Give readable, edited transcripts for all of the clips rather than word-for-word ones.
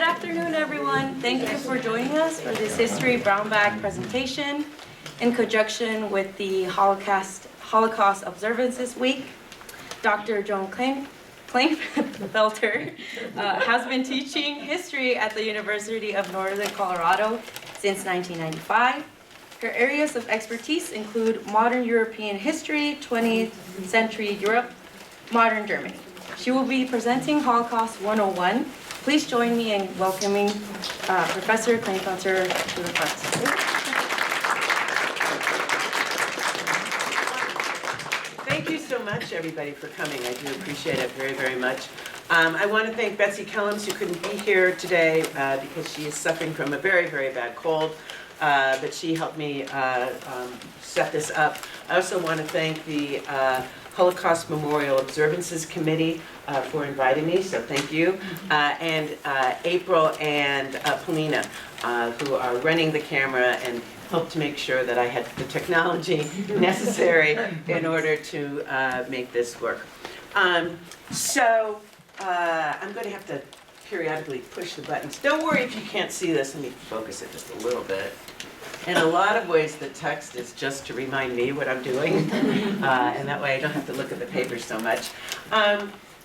afternoon, everyone. Thank you for joining us for this History Brown Bag presentation in conjunction with the Holocaust Observances Week. Dr. Joan Clinefelter has been teaching history at the University of Northern Colorado since 1995. Her areas of expertise include modern European history, 20th century Europe, modern Germany. She will be presenting Holocaust 101. Please join me in welcoming Professor Clinefelter to the front. Thank you so much, everybody, for coming. I do appreciate it very, very much. I want to thank Betsy Kellums, who couldn't be here today because she is suffering from a very, very bad cold. But she helped me set this up. I also want to thank the Holocaust Memorial Observances Committee for inviting me, so thank you. And April and Polina, who are running the camera and helped to make sure that I had the technology necessary in order to make this work. So I'm going to have to periodically push the buttons. Don't worry if you can't see this. Let me focus it just a little bit. In a lot of ways, the text is just to remind me what I'm doing, and that way I don't have to look at the paper so much.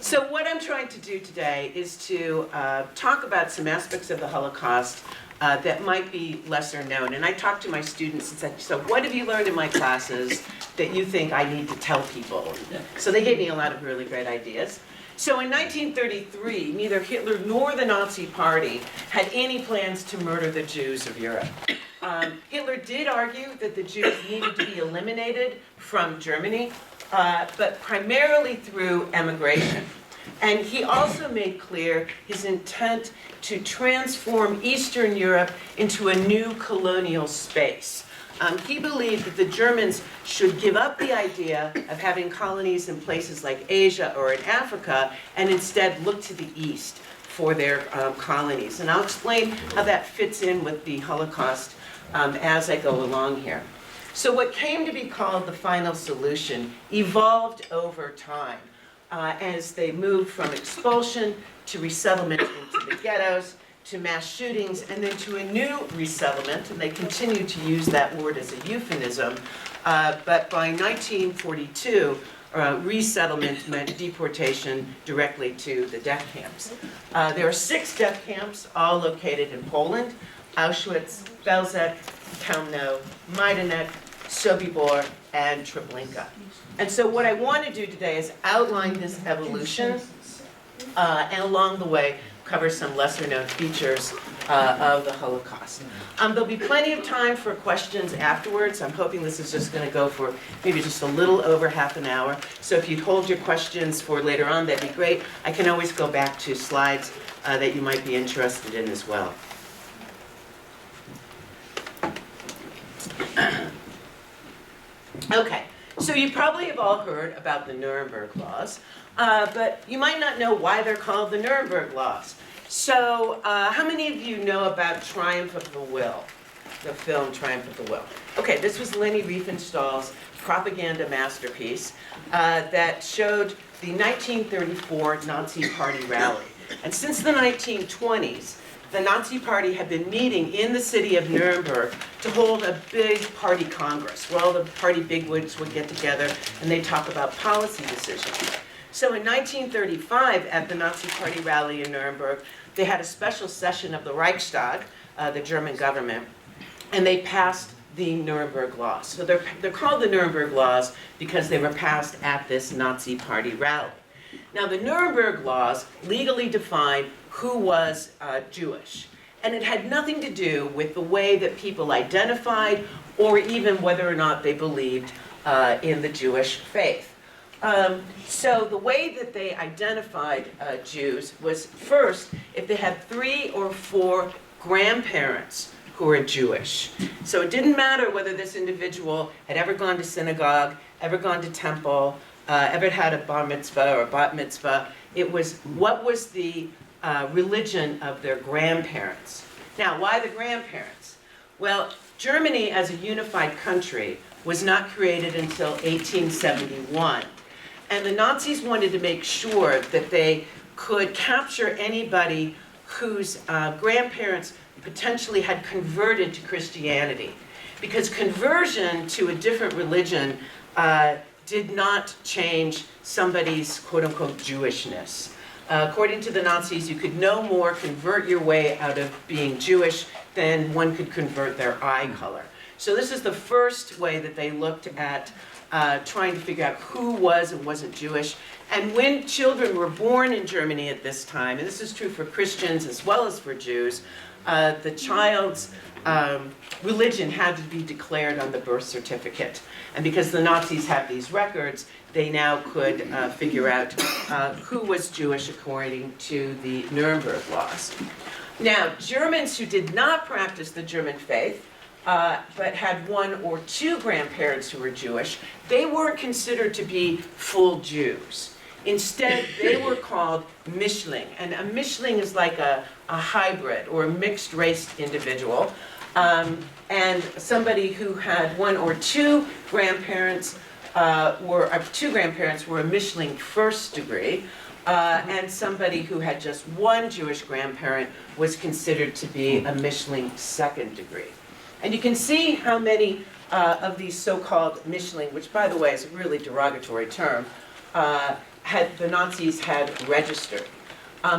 So what I'm trying to do today is to talk about some aspects of the Holocaust that might be lesser known. And I talked to my students and said, so what have you learned in my classes that you think I need to tell people? So they gave me a lot of really great ideas. So in 1933, neither Hitler nor the Nazi Party had any plans to murder the Jews of Europe. Hitler did argue that the Jews needed to be eliminated from Germany, but primarily through emigration. And he also made clear his intent to transform Eastern Europe into a new colonial space. He believed that the Germans should give up the idea of having colonies in places like Asia or in Africa and instead look to the east for their colonies. And I'll explain how that fits in with the Holocaust as I go along here. So what came to be called the final solution evolved over time as they moved from expulsion to resettlement into the ghettos, to mass shootings, and then to a new resettlement, and they continue to use that word as a euphemism, but by 1942, resettlement meant deportation directly to the death camps. There are 6 death camps, all located in Poland: Auschwitz, Belzec, Chełmno, Majdanek, Sobibor, and Treblinka. And so what I want to do today is outline this evolution, and along the way, cover some lesser-known features of the Holocaust. There'll be plenty of time for questions afterwards. I'm hoping this is just going to go for maybe just a little over half an hour. So if you'd hold your questions for later on, that'd be great. I can always go back to slides that you might be interested in as well. Okay, so you probably have all heard about the Nuremberg Laws. But you might not know why they're called the Nuremberg Laws. So how many of you know about Triumph of the Will, the film Triumph of the Will? Okay, this was Leni Riefenstahl's propaganda masterpiece that showed the 1934 Nazi Party rally. And since the 1920s, the Nazi Party had been meeting in the city of Nuremberg to hold a big party congress where all the party bigwigs would get together and they'd talk about policy decisions. So in 1935, at the Nazi Party rally in Nuremberg, they had a special session of the Reichstag, the German government, and they passed the Nuremberg Laws. So they're called the Nuremberg Laws because they were passed at this Nazi Party rally. Now the Nuremberg Laws legally defined who was Jewish, and it had nothing to do with the way that people identified or even whether or not they believed in the Jewish faith. So the way that they identified Jews was, first, if they had 3 or 4 grandparents who were Jewish. So it didn't matter whether this individual had ever gone to synagogue, ever gone to temple, ever had a bar mitzvah or a bat mitzvah. It was what was the religion of their grandparents. Now, why the grandparents? Well, Germany as a unified country was not created until 1871. And the Nazis wanted to make sure that they could capture anybody whose grandparents potentially had converted to Christianity. Because conversion to a different religion did not change somebody's quote-unquote Jewishness. According to the Nazis, you could no more convert your way out of being Jewish than one could convert their eye color. So this is the first way that they looked at trying to figure out who was and wasn't Jewish. And when children were born in Germany at this time, and this is true for Christians as well as for Jews, the child's religion had to be declared on the birth certificate. And because the Nazis have these records, they now could figure out who was Jewish according to the Nuremberg laws. Now, Germans who did not practice the German faith, but had one or two grandparents who were Jewish, they weren't considered to be full Jews. Instead, they were called Mischling. And a Mischling is like a hybrid or a mixed race individual. And somebody who had one or two grandparents were a Mischling first degree. And somebody who had just one Jewish grandparent was considered to be a Mischling second degree. And you can see how many of these so-called Mischling, which by the way is a really derogatory term, the Nazis had registered.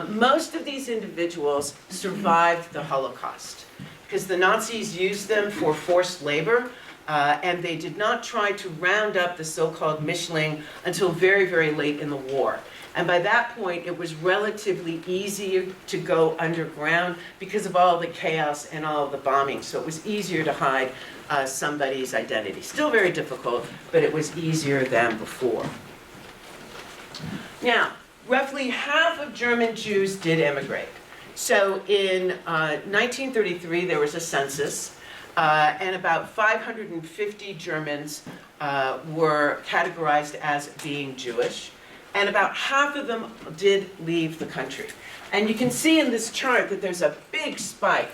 Most of these individuals survived the Holocaust because the Nazis used them for forced labor, and they did not try to round up the so-called Mischling until very, very late in the war. And by that point, it was relatively easier to go underground because of all the chaos and all of the bombing. So it was easier to hide somebody's identity. Still very difficult, but it was easier than before. Now, roughly half of German Jews did emigrate. So in 1933, there was a census, and about 550 Germans were categorized as being Jewish, and about half of them did leave the country. And you can see in this chart that there's a big spike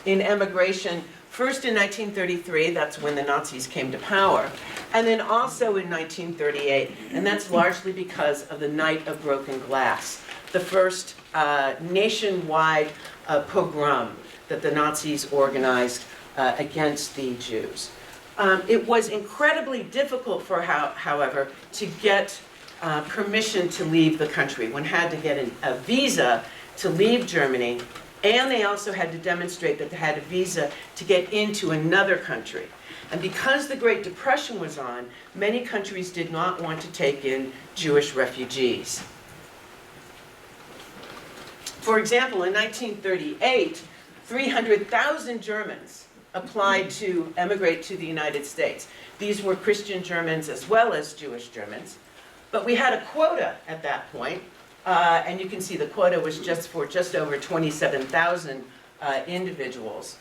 in emigration, first in 1933, that's when the Nazis came to power, and then also in 1938, and that's largely because of the Night of Broken Glass, the first nationwide pogrom that the Nazis organized against the Jews. It was incredibly difficult however, to get permission to leave the country. One had to get a visa to leave Germany, and they also had to demonstrate that they had a visa to get into another country. And because the Great Depression was on, many countries did not want to take in Jewish refugees. For example, in 1938, 300,000 Germans applied to emigrate to the United States. These were Christian Germans as well as Jewish Germans. But we had a quota at that point, and you can see the quota was just over 27,000 individuals.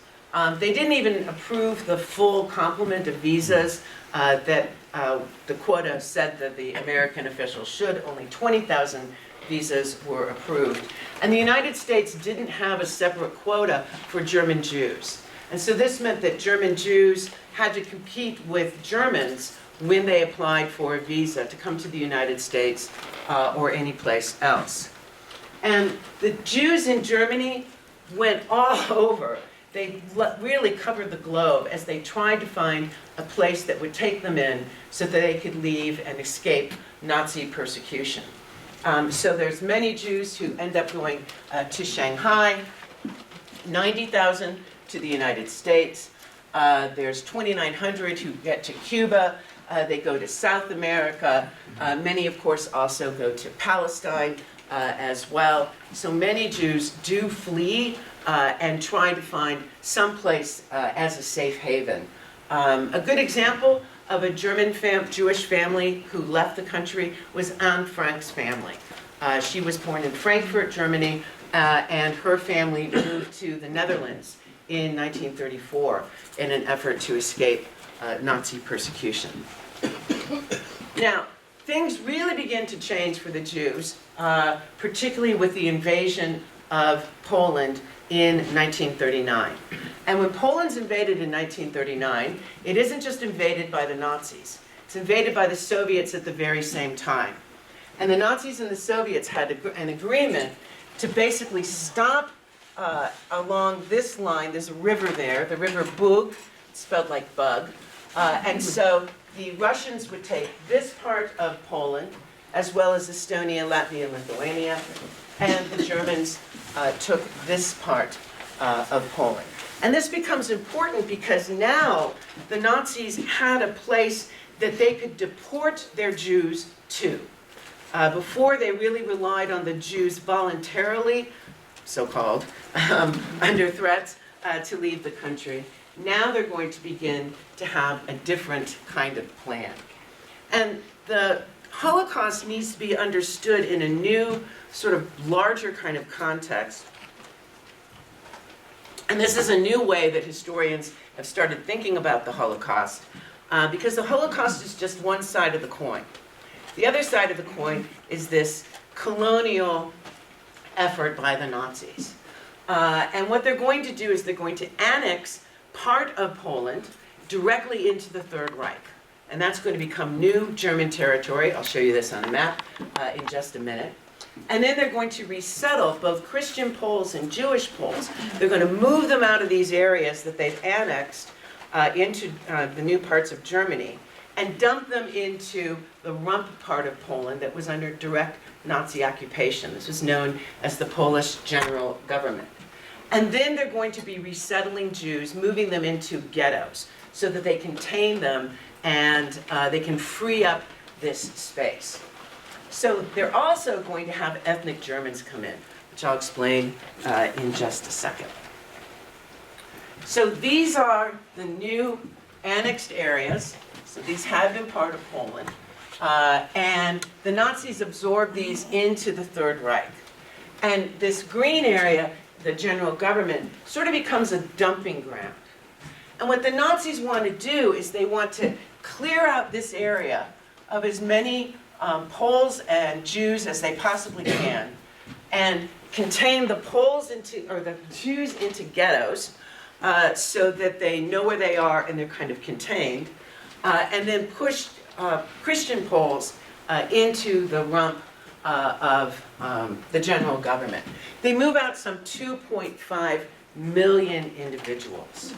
They didn't even approve the full complement of visas that the quota said that the American officials should. Only 20,000 visas were approved. And the United States didn't have a separate quota for German Jews. And so this meant that German Jews had to compete with Germans when they applied for a visa to come to the United States or any place else. And the Jews in Germany went all over. They really covered the globe as they tried to find a place that would take them in so that they could leave and escape Nazi persecution. So there's many Jews who end up going to Shanghai, 90,000 to the United States. There's 2,900 who get to Cuba. They go to South America. Many, of course, also go to Palestine as well. So many Jews do flee and try to find some place as a safe haven. A good example of a German Jewish family who left the country was Anne Frank's family. She was born in Frankfurt, Germany, and her family moved to the Netherlands in 1934 in an effort to escape Nazi persecution. Now, things really begin to change for the Jews, particularly with the invasion of Poland in 1939. And when Poland's invaded in 1939, it isn't just invaded by the Nazis. It's invaded by the Soviets at the very same time. And the Nazis and the Soviets had an agreement to basically stop along this line, there's a river there, the river Bug, spelled like bug. And so the Russians would take this part of Poland, as well as Estonia, Latvia, and Lithuania, and the Germans took this part of Poland. And this becomes important because now the Nazis had a place that they could deport their Jews to. Before, they really relied on the Jews voluntarily, so-called, under threats to leave the country. Now they're going to begin to have a different kind of plan. And the Holocaust needs to be understood in a new, sort of larger kind of context. And this is a new way that historians have started thinking about the Holocaust, because the Holocaust is just one side of the coin. The other side of the coin is this colonial effort by the Nazis. And what they're going to do is they're going to annex part of Poland directly into the Third Reich. And that's going to become new German territory. I'll show you this on a map in just a minute. And then they're going to resettle both Christian Poles and Jewish Poles. They're going to move them out of these areas that they've annexed into the new parts of Germany and dump them into the rump part of Poland that was under direct Nazi occupation. This was known as the Polish General Government. And then they're going to be resettling Jews, moving them into ghettos so that they contain them and they can free up this space. So they're also going to have ethnic Germans come in, which I'll explain in just a second. So these are the new annexed areas. So these have been part of Poland. And the Nazis absorbed these into the Third Reich. And this green area, the general government, sort of becomes a dumping ground. And what the Nazis want to do is they want to clear out this area of as many Poles and Jews as they possibly can, and contain the Poles into, or the Jews into ghettos, so that they know where they are and they're kind of contained, and then push Christian Poles into the rump of the general government. They move out some 2.5 million individuals.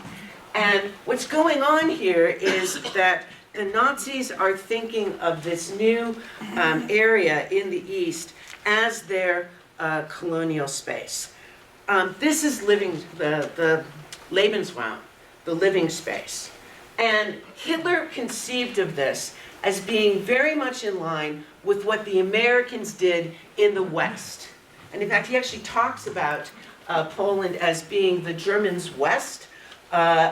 And what's going on here is that the Nazis are thinking of this new area in the East as their colonial space. This is the Lebensraum, the living space. And Hitler conceived of this as being very much in line with what the Americans did in the West. And in fact, he actually talks about Poland as being the Germans' West,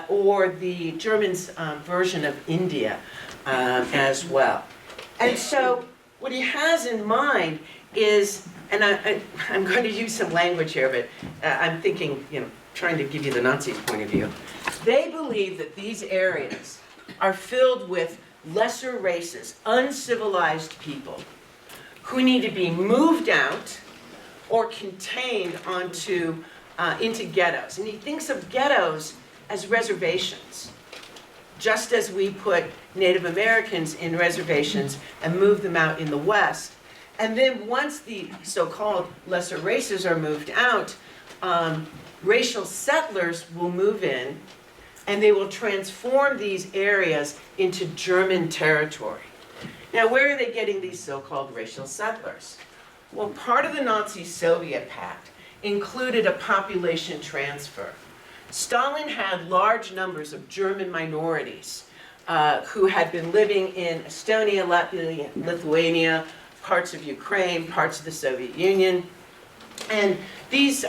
or the Germans' version of India as well. And so what he has in mind is, and I'm going to use some language here, but I'm thinking, trying to give you the Nazi point of view. They believe that these areas are filled with lesser races, uncivilized people, who need to be moved out or contained into ghettos. And he thinks of ghettos as reservations, just as we put Native Americans in reservations and move them out in the West. And then once the so-called lesser races are moved out, racial settlers will move in, and they will transform these areas into German territory. Now, where are they getting these so-called racial settlers? Well, part of the Nazi-Soviet pact included a population transfer. Stalin had large numbers of German minorities who had been living in Estonia, Latvia, Lithuania, parts of Ukraine, parts of the Soviet Union. And these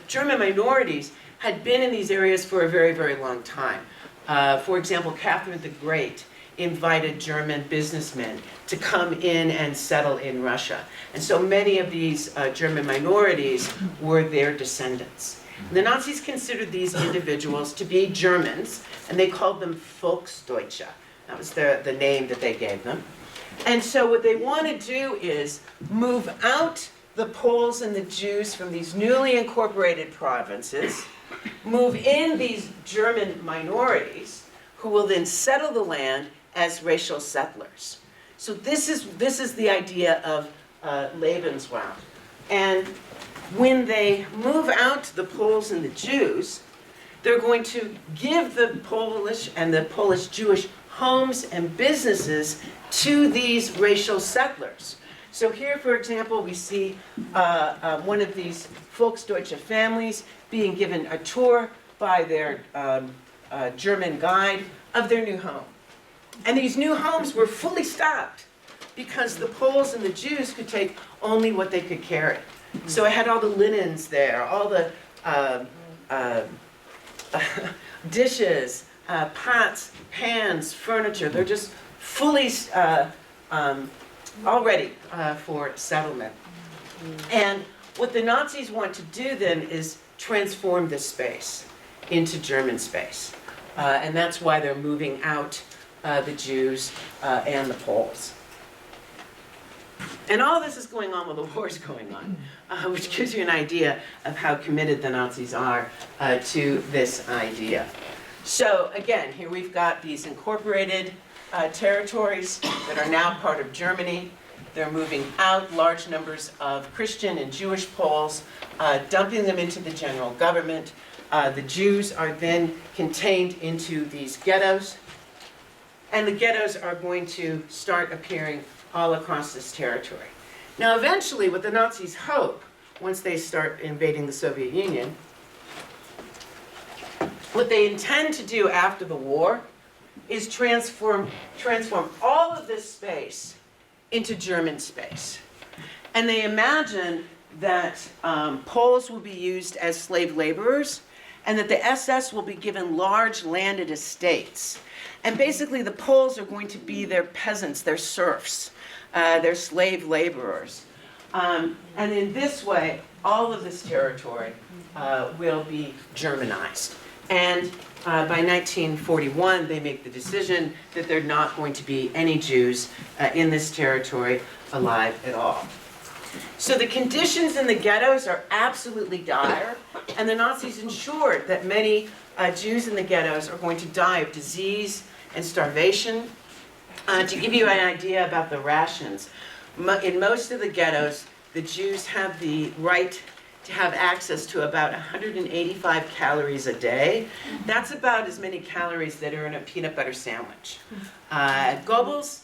German minorities had been in these areas for a very, very long time. For example, Catherine the Great invited German businessmen to come in and settle in Russia. And so many of these German minorities were their descendants. The Nazis considered these individuals to be Germans, and they called them Volksdeutsche. That was the name that they gave them. And so what they want to do is move out the Poles and the Jews from these newly incorporated provinces, move in these German minorities, who will then settle the land as racial settlers. So this is the idea of Lebensraum. And when they move out the Poles and the Jews, they're going to give the Polish and the Polish Jewish homes and businesses to these racial settlers. So here, for example, we see one of these Volksdeutsche families being given a tour by their German guide of their new home. And these new homes were fully stocked because the Poles and the Jews could take only what they could carry. So it had all the linens there, all the dishes, pots, pans, furniture. They're just fully all ready for settlement. And what the Nazis want to do then is transform this space into German space. And that's why they're moving out the Jews and the Poles. And all this is going on while the war is going on, which gives you an idea of how committed the Nazis are to this idea. So again, here we've got these incorporated territories that are now part of Germany. They're moving out large numbers of Christian and Jewish Poles, dumping them into the general government. The Jews are then contained into these ghettos, and the ghettos are going to start appearing all across this territory. Now eventually, what the Nazis hope, once they start invading the Soviet Union, what they intend to do after the war is transform all of this space into German space. And they imagine that Poles will be used as slave laborers, and that the SS will be given large landed estates. And basically the Poles are going to be their peasants, their serfs, their slave laborers. And in this way, all of this territory will be Germanized. And by 1941, they make the decision that there are not going to be any Jews in this territory alive at all. So the conditions in the ghettos are absolutely dire, and the Nazis ensured that many Jews in the ghettos are going to die of disease and starvation. To give you an idea about the rations, in most of the ghettos, the Jews have the right to have access to about 185 calories a day. That's about as many calories that are in a peanut butter sandwich. Goebbels,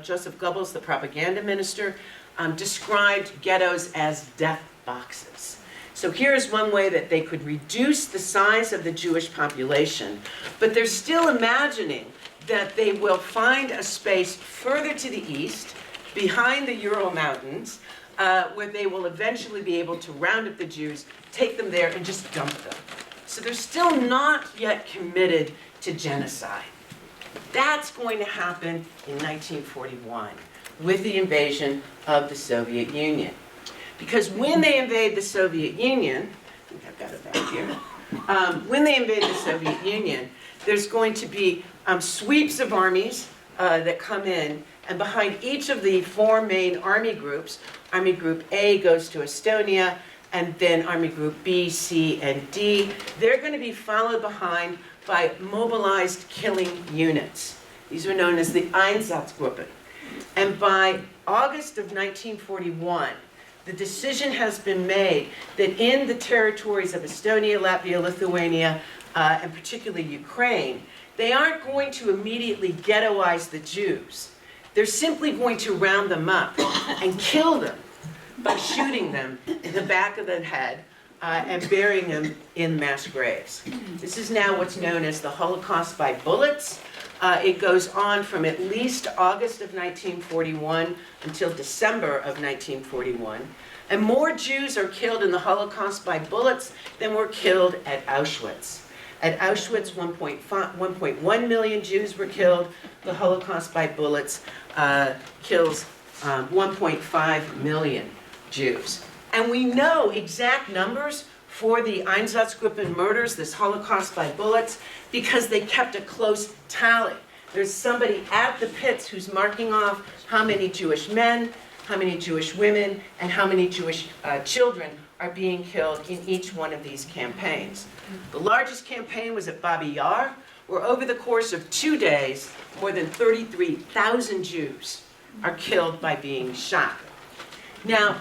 Joseph Goebbels, the propaganda minister, described ghettos as death boxes. So here's one way that they could reduce the size of the Jewish population, but they're still imagining that they will find a space further to the east, behind the Ural Mountains, where they will eventually be able to round up the Jews, take them there, and just dump them. So they're still not yet committed to genocide. That's going to happen in 1941 with the invasion of the Soviet Union. Because when they invade the Soviet Union, I think I've got it back here, when they invade the Soviet Union, there's going to be sweeps of armies that come in, and behind each of the four main army groups, Army Group A goes to Estonia, and then Army Group B, C, and D, they're going to be followed behind by mobilized killing units. These are known as the Einsatzgruppen. And by August of 1941, the decision has been made that in the territories of Estonia, Latvia, Lithuania, and particularly Ukraine, they aren't going to immediately ghettoize the Jews. They're simply going to round them up and kill them by shooting them in the back of the head and burying them in mass graves. This is now what's known as the Holocaust by bullets. It goes on from at least August of 1941 until December of 1941. And more Jews are killed in the Holocaust by bullets than were killed at Auschwitz. At Auschwitz, 1.1 million Jews were killed. The Holocaust by bullets kills 1.5 million Jews. And we know exact numbers for the Einsatzgruppen murders, this Holocaust by bullets, because they kept a close tally. There's somebody at the pits who's marking off how many Jewish men, how many Jewish women, and how many Jewish children are being killed in each one of these campaigns. The largest campaign was at Babi Yar, where over the course of 2 days, more than 33,000 Jews are killed by being shot. Now,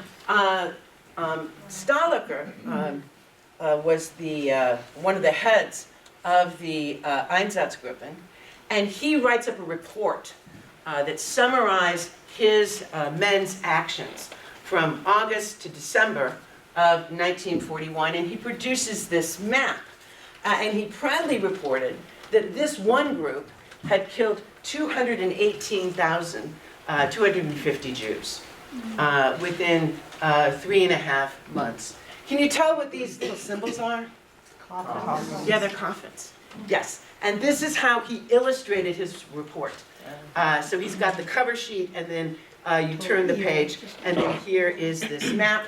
Stahlecker was one of the heads of the Einsatzgruppen, and he writes up a report that summarized his men's actions from August to December of 1941, and he produces this map. And he proudly reported that this one group had killed 218,250 Jews within 3.5 months. Can you tell what these little symbols are? Coffins. Yeah, they're coffins. Yes. And this is how he illustrated his report. So he's got the cover sheet, and then you turn the page, and then here is this map.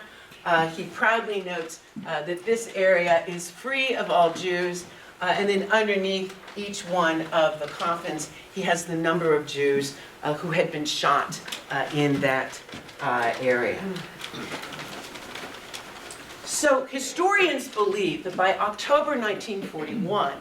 He proudly notes that this area is free of all Jews, and then underneath each one of the coffins, he has the number of Jews who had been shot in that area. So historians believe that by October 1941,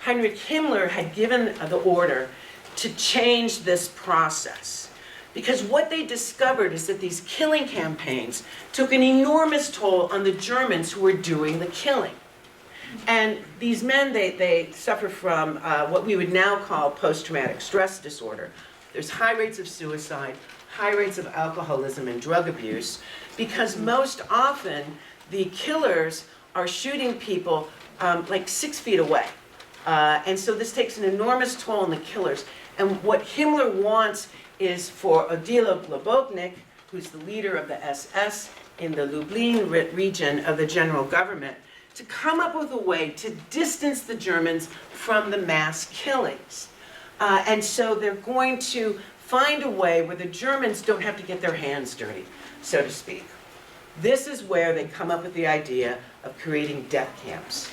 Heinrich Himmler had given the order to change this process. Because what they discovered is that these killing campaigns took an enormous toll on the Germans who were doing the killing. And these men, they suffer from what we would now call post-traumatic stress disorder. There's high rates of suicide, high rates of alcoholism and drug abuse, because most often the killers are shooting people like 6 feet away. And so this takes an enormous toll on the killers. And what Himmler wants is for Odilo Globoknik, who's the leader of the SS in the Lublin region of the general government, to come up with a way to distance the Germans from the mass killings. And so they're going to find a way where the Germans don't have to get their hands dirty, so to speak. This is where they come up with the idea of creating death camps.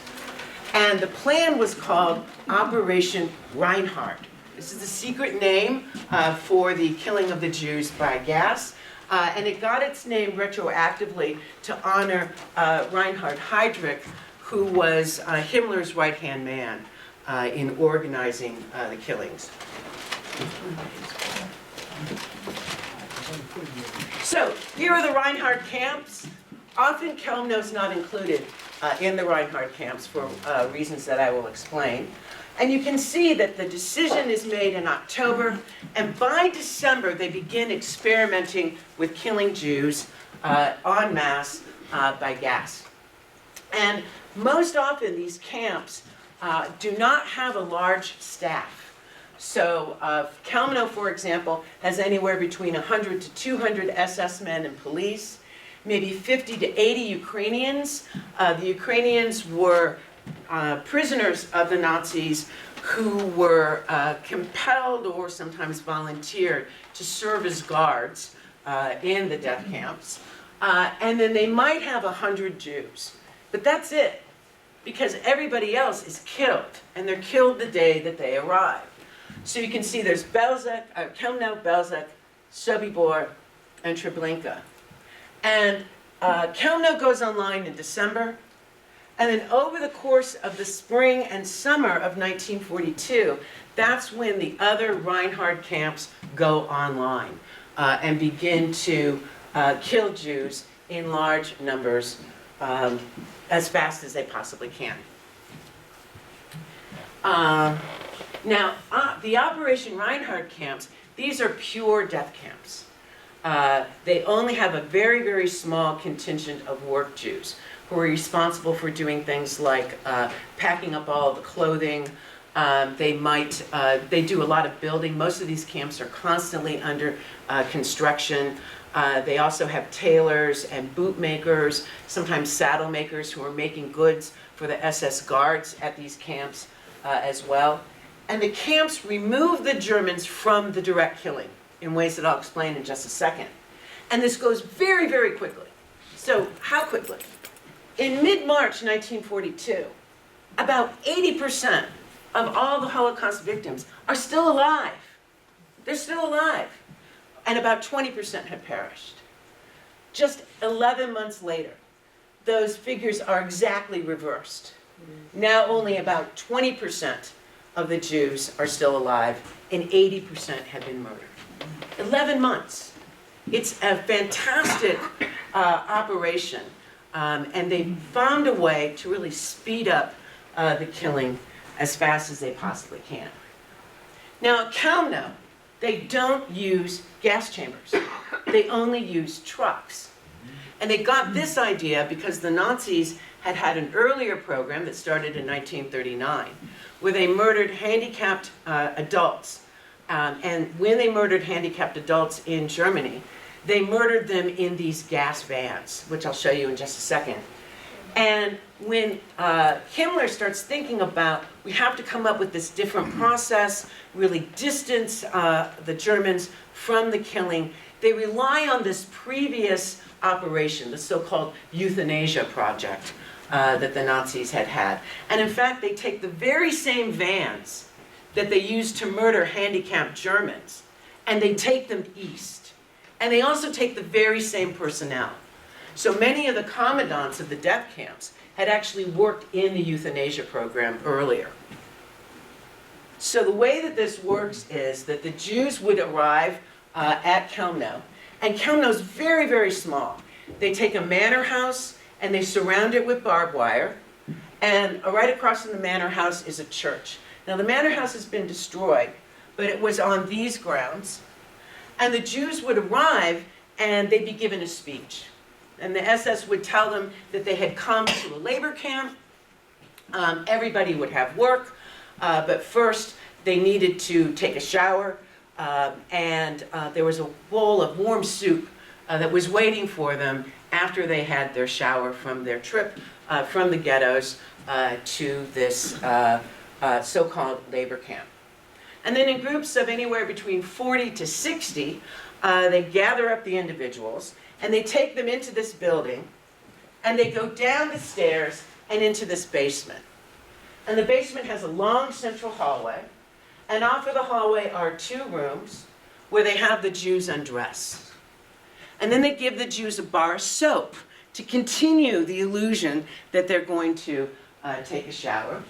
And the plan was called Operation Reinhard. This is the secret name for the killing of the Jews by gas. And it got its name retroactively to honor Reinhard Heydrich, who was Himmler's right-hand man in organizing the killings. So here are the Reinhard camps. Often Chelmno's not included in the Reinhard camps for reasons that I will explain. And you can see that the decision is made in October, and by December they begin experimenting with killing Jews en masse by gas. And most often these camps do not have a large staff. So Chelmno, for example, has anywhere between 100 to 200 SS men and police, maybe 50 to 80 Ukrainians. The Ukrainians were prisoners of the Nazis who were compelled or sometimes volunteered to serve as guards in the death camps. And then they might have 100 Jews. But that's it, because everybody else is killed, and they're killed the day that they arrive. So you can see there's Chelmno, Belzec, Sobibor, and Treblinka. And Chelmno goes online in December. And then over the course of the spring and summer of 1942, that's when the other Reinhard camps go online and begin to kill Jews in large numbers as fast as they possibly can. Now, the Operation Reinhard camps, these are pure death camps. They only have a very, very small contingent of work Jews who are responsible for doing things like packing up all the clothing. They do a lot of building. Most of these camps are constantly under construction. They also have tailors and boot makers, sometimes saddle makers who are making goods for the SS guards at these camps as well. And the camps remove the Germans from the direct killing in ways that I'll explain in just a second. And this goes very, very quickly. So how quickly? In mid-March 1942, about 80% of all the Holocaust victims are still alive. They're still alive. And about 20% have perished. Just 11 months later, those figures are exactly reversed. Now only about 20% of the Jews are still alive, and 80% have been murdered. 11 months. It's a fantastic operation And they found a way to really speed up the killing as fast as they possibly can. Now at Kalmno, they don't use gas chambers. They only use trucks. And they got this idea because the Nazis had had an earlier program that started in 1939, where they murdered handicapped adults. And when they murdered handicapped adults in Germany, they murdered them in these gas vans, which I'll show you in just a second. And when Himmler starts thinking about, we have to come up with this different process, really distance the Germans from the killing, they rely on this previous operation, the so-called euthanasia project that the Nazis had had. And in fact, they take the very same vans that they used to murder handicapped Germans, and they take them east. And they also take the very same personnel. So many of the commandants of the death camps had actually worked in the euthanasia program earlier. So the way that this works is that the Jews would arrive at Kalmno, and Kalmno is very, very small. They take a manor house and they surround it with barbed wire, and right across from the manor house is a church. Now the manor house has been destroyed, but it was on these grounds, and the Jews would arrive and they'd be given a speech. And the SS would tell them that they had come to a labor camp. Everybody would have work, but first they needed to take a shower, and there was a bowl of warm soup that was waiting for them after they had their shower from their trip from the ghettos to this so-called labor camp. And then in groups of anywhere between 40 to 60, they gather up the individuals, and they take them into this building, and they go down the stairs and into this basement. And the basement has a long central hallway, and off of the hallway are 2 rooms where they have the Jews undress. And then they give the Jews a bar of soap to continue the illusion that they're going to take a shower.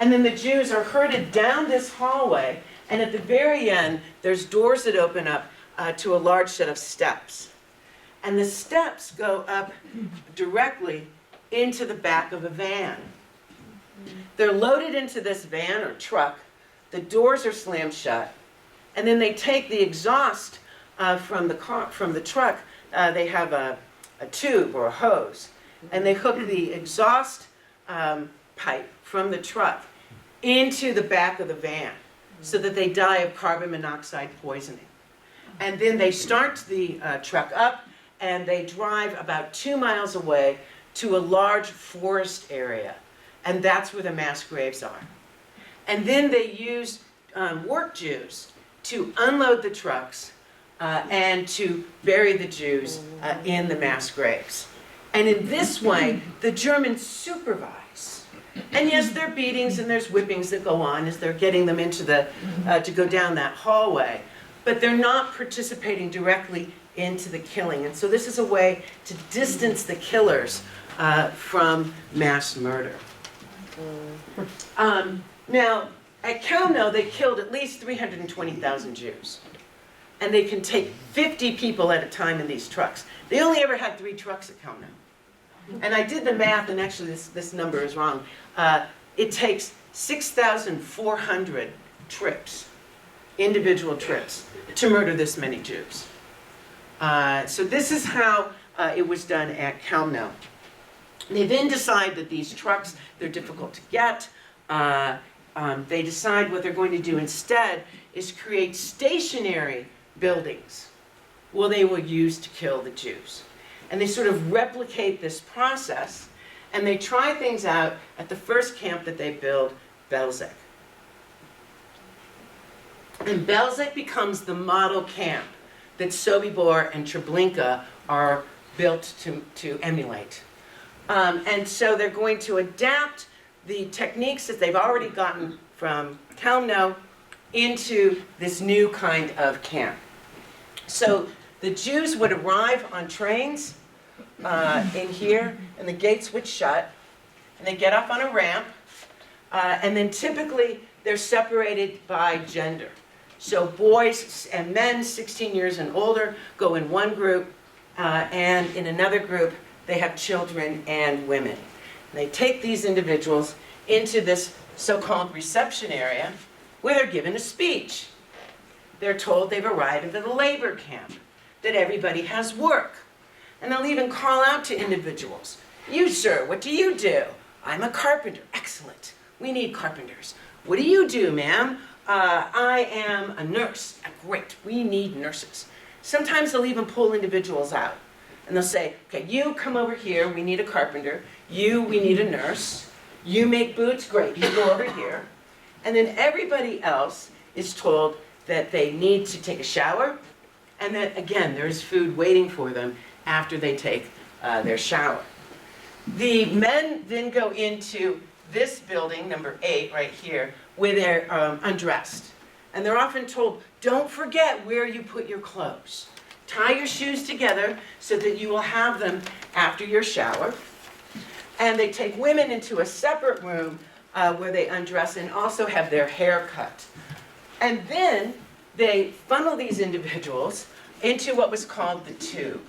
And then the Jews are herded down this hallway, and at the very end, there's doors that open up to a large set of steps. And the steps go up directly into the back of a van. They're loaded into this van or truck, the doors are slammed shut, and then they take the exhaust from the truck, they have a tube or a hose, and they hook the exhaust pipe from the truck into the back of the van so that they die of carbon monoxide poisoning. And then they start the truck up, and they drive about 2 miles away to a large forest area, and that's where the mass graves are. And then they use work Jews to unload the trucks and to bury the Jews in the mass graves. And in this way, the Germans supervise. And yes, there are beatings and there's whippings that go on as they're getting them into the, to go down that hallway, but they're not participating directly into the killing. And so this is a way to distance the killers from mass murder. Now, at Kalmno, they killed at least 320,000 Jews. And they can take 50 people at a time in these trucks. They only ever had 3 trucks at Kalmno. And I did the math, and actually this number is wrong. It takes 6,400 trips, individual trips, to murder this many Jews. So this is how it was done at Kalmno. They then decide that these trucks, they're difficult to get. They decide what they're going to do instead is create stationary buildings where they will use to kill the Jews. And they sort of replicate this process, and they try things out at the first camp that they build, Belzec. And Belzec becomes the model camp that Sobibor and Treblinka are built to emulate. And so they're going to adapt the techniques that they've already gotten from Kalmno into this new kind of camp. So the Jews would arrive on trains in here, and the gates would shut, and they get off on a ramp, and then typically they're separated by gender. So boys and men 16 years and older go in one group, and in another group they have children and women. They take these individuals into this so-called reception area where they're given a speech. They're told they've arrived at a labor camp, that everybody has work. And they'll even call out to individuals. You, sir, what do you do? I'm a carpenter. Excellent. We need carpenters. What do you do, ma'am? I am a nurse. Great. We need nurses. Sometimes they'll even pull individuals out. And they'll say, okay, you come over here. We need a carpenter. You, we need a nurse. You make boots. Great. You go over here. And then everybody else is told that they need to take a shower. And that, again, there's food waiting for them after they take their shower. The men then go into this building, number 8, right here, where they're undressed. And they're often told, don't forget where you put your clothes. Tie your shoes together so that you will have them after your shower. And they take women into a separate room where they undress and also have their hair cut. And then they funnel these individuals into what was called the tube.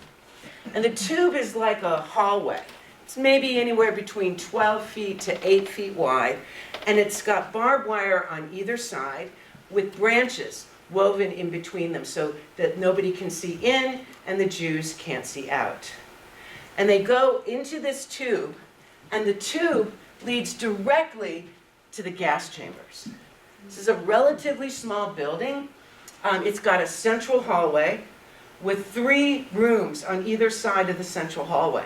And the tube is like a hallway. It's maybe anywhere between 12 feet to 8 feet wide, and it's got barbed wire on either side with branches woven in between them so that nobody can see in and the Jews can't see out. And they go into this tube, and the tube leads directly to the gas chambers. This is a relatively small building. It's got a central hallway with 3 rooms on either side of the central hallway.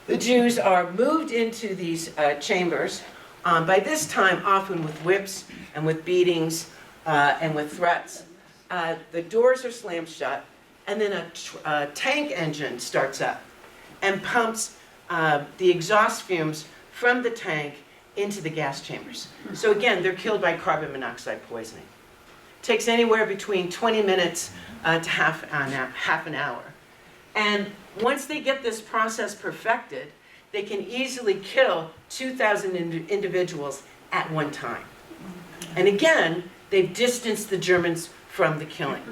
The Jews are moved into these chambers, by this time often with whips and with beatings and with threats. The doors are slammed shut, and then a tank engine starts up and pumps the exhaust fumes from the tank into the gas chambers. So again, they're killed by carbon monoxide poisoning. It takes anywhere between 20 minutes to half an hour. And once they get this process perfected, they can easily kill 2,000 individuals at one time. And again, they've distanced the Germans from the killing.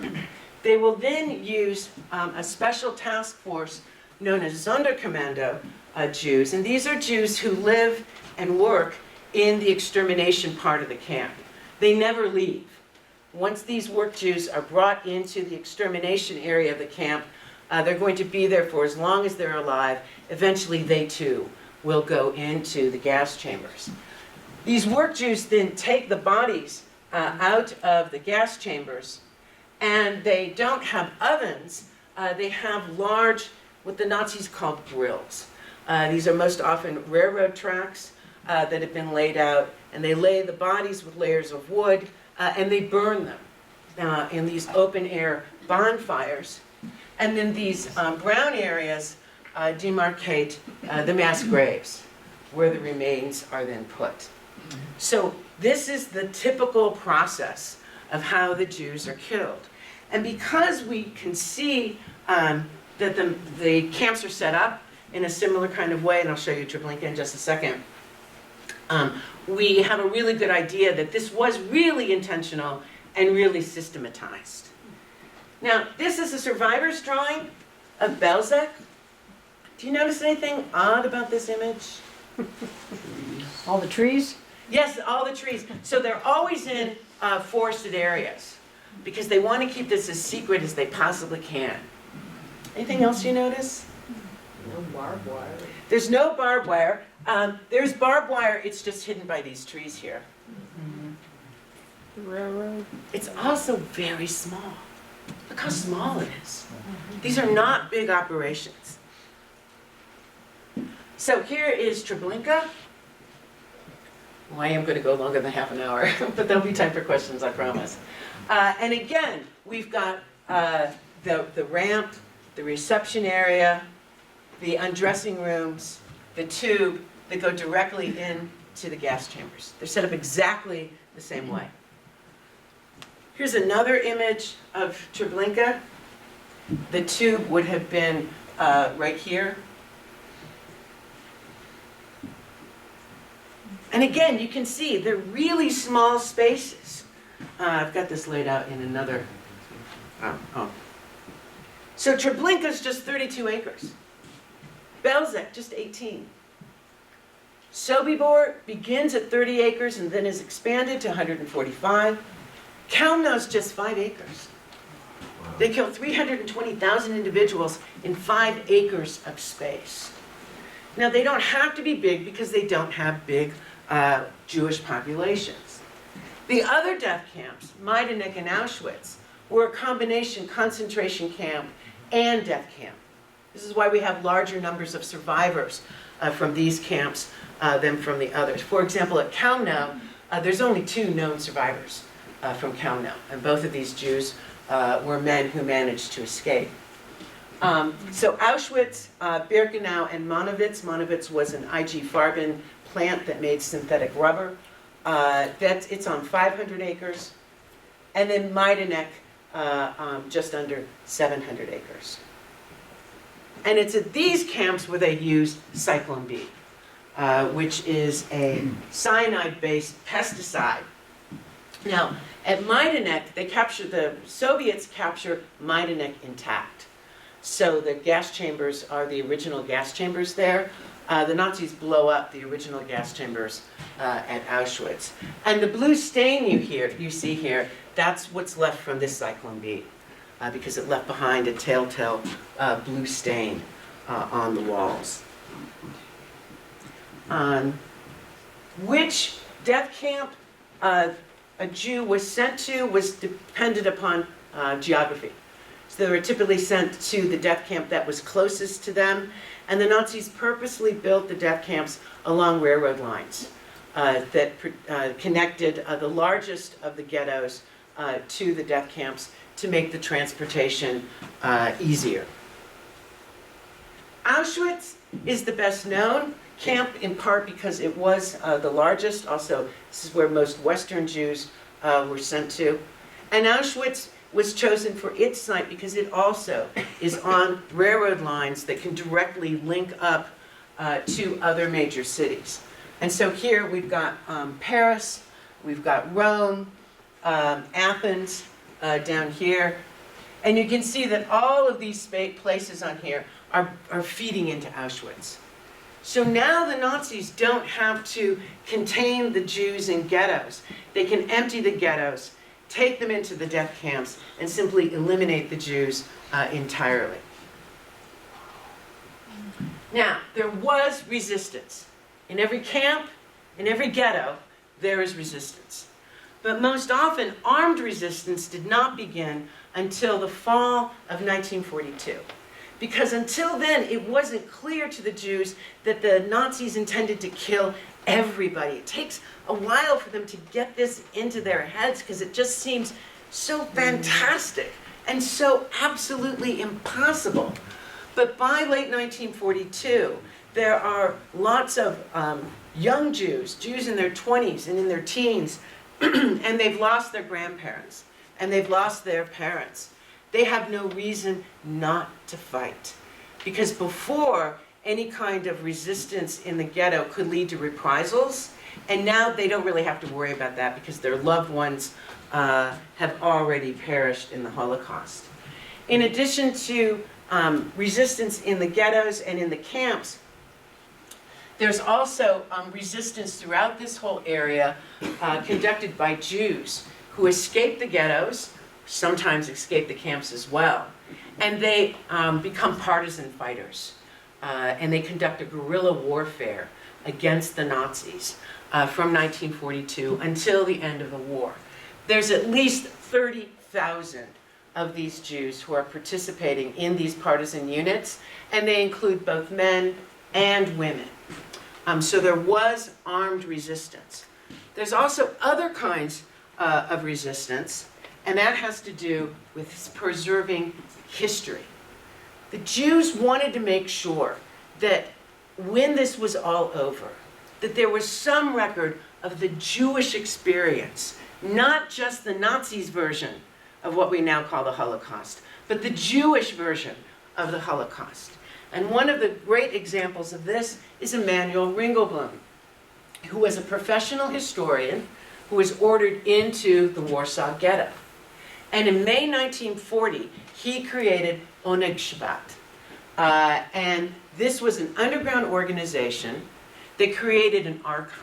They will then use a special task force known as Sonderkommando Jews. And these are Jews who live and work in the extermination part of the camp. They never leave. Once these work Jews are brought into the extermination area of the camp, they're going to be there for as long as they're alive. Eventually, they too will go into the gas chambers. These work Jews then take the bodies out of the gas chambers, and they don't have ovens. They have large, what the Nazis called grills. These are most often railroad tracks that have been laid out, and they lay the bodies with layers of wood, and they burn them in these open air bonfires. And then these brown areas demarcate the mass graves, where the remains are then put. So this is the typical process of how the Jews are killed. And because we can see that the camps are set up in a similar kind of way, and I'll show you Treblinka in just a second, we have a really good idea that this was really intentional and really systematized. Now, this is a survivor's drawing of Belzec. Do you notice anything odd about this image? All the trees? Yes, all the trees. So they're always in forested areas because they want to keep this as secret as they possibly can. Anything else you notice? No barbed wire. There's no barbed wire. There's barbed wire, it's just hidden by these trees here. The railroad. It's also very small. Look how small it is. These are not big operations. So here is Treblinka. Well, I am going to go longer than half an hour, but there'll be time for questions, I promise. And again, we've got the ramp, the reception area, the undressing rooms, the tube that go directly into the gas chambers. They're set up exactly the same way. Here's another image of Treblinka. The tube would have been right here. And again, you can see they're really small spaces. I've got this laid out in another. So Treblinka is just 32 acres. Belzec, just 18. Sobibor begins at 30 acres and then is expanded to 145. Kalmnow's just 5 acres. They kill 320,000 individuals in 5 acres of space. Now, they don't have to be big because they don't have big Jewish populations. The other death camps, Majdanek and Auschwitz, were a combination concentration camp and death camp. This is why we have larger numbers of survivors from these camps than from the others. For example, at Kalmnow, there's only 2 known survivors from Kalmnow, and both of these Jews were men who managed to escape. So Auschwitz, Birkenau, and Monowitz. Monowitz was an IG Farben plant that made synthetic rubber. It's on 500 acres. And then Majdanek, just under 700 acres. And it's at these camps where they use Cyclone B, which is a cyanide-based pesticide. Now, at Majdanek, the Soviets capture Majdanek intact. So the gas chambers are the original gas chambers there. The Nazis blow up the original gas chambers at Auschwitz. And the blue stain you see here, that's what's left from this Cyclone B, because it left behind a telltale blue stain on the walls. Which death camp a Jew was sent to was dependent upon geography. So they were typically sent to the death camp that was closest to them, and the Nazis purposely built the death camps along railroad lines that connected the largest of the ghettos to the death camps to make the transportation easier. Auschwitz is the best known camp, in part because it was the largest. Also, this is where most Western Jews were sent to. And Auschwitz was chosen for its site because it also is on railroad lines that can directly link up to other major cities. And so here we've got Paris, we've got Rome, Athens down here. And you can see that all of these places on here are feeding into Auschwitz. So now the Nazis don't have to contain the Jews in ghettos. They can empty the ghettos, take them into the death camps, and simply eliminate the Jews entirely. Now, there was resistance. In every camp, in every ghetto, there is resistance. But most often, armed resistance did not begin until the fall of 1942. Because until then, it wasn't clear to the Jews that the Nazis intended to kill everybody. It takes a while for them to get this into their heads because it just seems so fantastic and so absolutely impossible. But by late 1942, there are lots of young Jews in their 20s and in their teens, and they've lost their grandparents, and they've lost their parents. They have no reason not to fight. Because before, any kind of resistance in the ghetto could lead to reprisals, and now they don't really have to worry about that because their loved ones have already perished in the Holocaust. In addition to resistance in the ghettos and in the camps, there's also resistance throughout this whole area conducted by Jews who escape the ghettos, sometimes escape the camps as well, and they become partisan fighters. And they conduct a guerrilla warfare against the Nazis from 1942 until the end of the war. There's at least 30,000 of these Jews who are participating in these partisan units, and they include both men and women. So there was armed resistance. There's also other kinds of resistance, and that has to do with preserving history. The Jews wanted to make sure that when this was all over, that there was some record of the Jewish experience, not just the Nazis' version of what we now call the Holocaust, but the Jewish version of the Holocaust. And one of the great examples of this is Emanuel Ringelblum, who was a professional historian who was ordered into the Warsaw Ghetto. And in May 1940, he created Oneg Shabbat, And this was an underground organization that created an archive.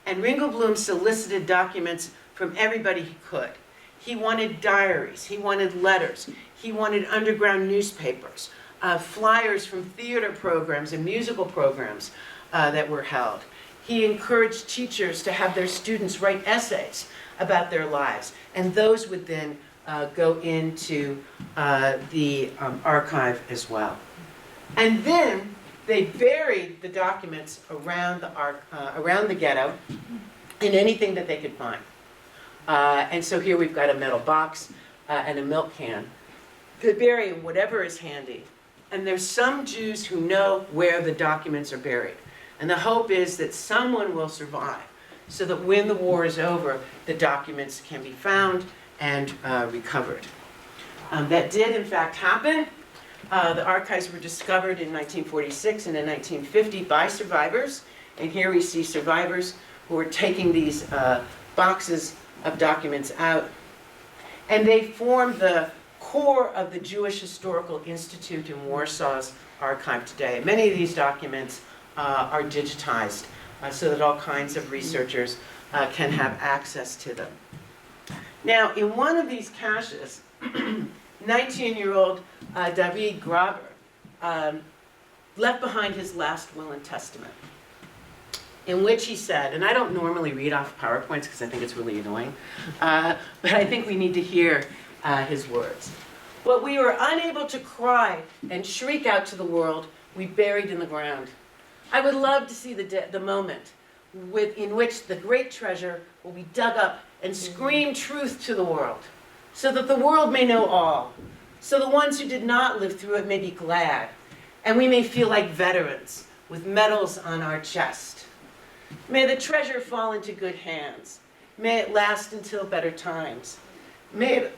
And Ringelblum solicited documents from everybody he could. He wanted diaries, he wanted letters, he wanted underground newspapers, flyers from theater programs and musical programs that were held. He encouraged teachers to have their students write essays about their lives, and those would then go into the archive as well. And then they buried the documents around the ghetto in anything that they could find. And so here we've got a metal box and a milk can. They bury whatever is handy. And there's some Jews who know where the documents are buried. And the hope is that someone will survive, so that when the war is over, the documents can be found and recovered. That did in fact happen. The archives were discovered in 1946 and in 1950 by survivors. And here we see survivors who are taking these boxes of documents out. And they form the core of the Jewish Historical Institute in Warsaw's archive today. Many of these documents are digitized so that all kinds of researchers can have access to them. Now, in one of these caches, 19-year-old David Graber left behind his last will and testament, in which he said, and I don't normally read off PowerPoints because I think it's really annoying, but I think we need to hear his words. What we were unable to cry and shriek out to the world, we buried in the ground. I would love to see the moment in which the great treasure will be dug up and scream truth to the world, so that the world may know all, so the ones who did not live through it may be glad, and we may feel like veterans with medals on our chest. May the treasure fall into good hands. May it last until better times. May it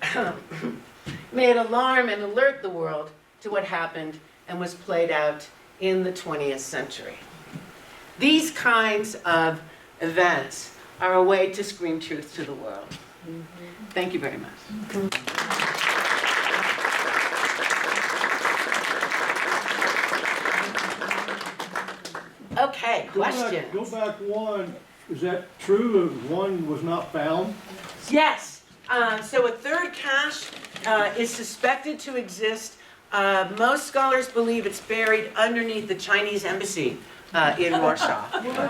alarm and alert the world to what happened and was played out in the 20th century. These kinds of events are a way to scream truth to the world. Thank you very much. Okay, questions? Go back one. Is that true if one was not found? Yes. So a third cache is suspected to exist. Most scholars believe it's buried underneath the Chinese embassy in Warsaw.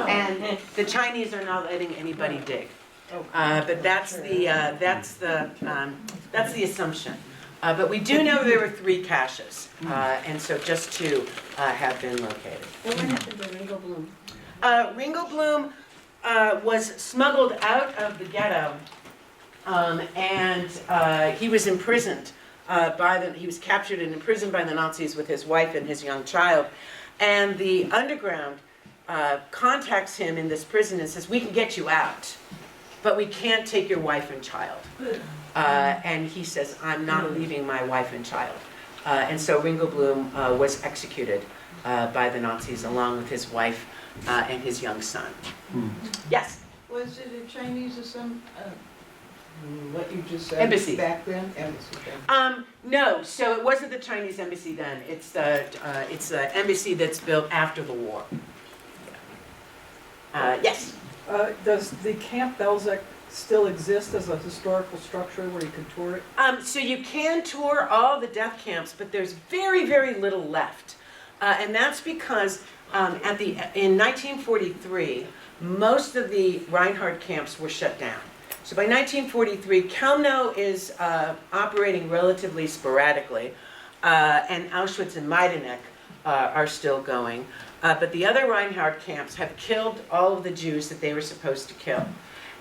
And the Chinese are not letting anybody dig. But that's the assumption. But we do know there were 3 caches, and so just 2 have been located. What happened to Ringelblum? Ringelblum was smuggled out of the ghetto, and he was imprisoned he was captured and imprisoned by the Nazis with his wife and his young child. And the underground contacts him in this prison and says, "We can get you out, but we can't take your wife and child." And he says, "I'm not leaving my wife and child." And so Ringelblum was executed by the Nazis along with his wife and his young son. Yes? Was it a Chinese or some, what you just said? Embassy. Back then? Embassy. No, so it wasn't the Chinese embassy then. It's the embassy that's built after the war. Yes? Does the Camp Belzec still exist as a historical structure where you could tour it? So you can tour all the death camps, but there's very, very little left. And that's because in 1943, most of the Reinhardt camps were shut down. So by 1943, Chelmno is operating relatively sporadically, and Auschwitz and Majdanek are still going. But the other Reinhardt camps have killed all of the Jews that they were supposed to kill.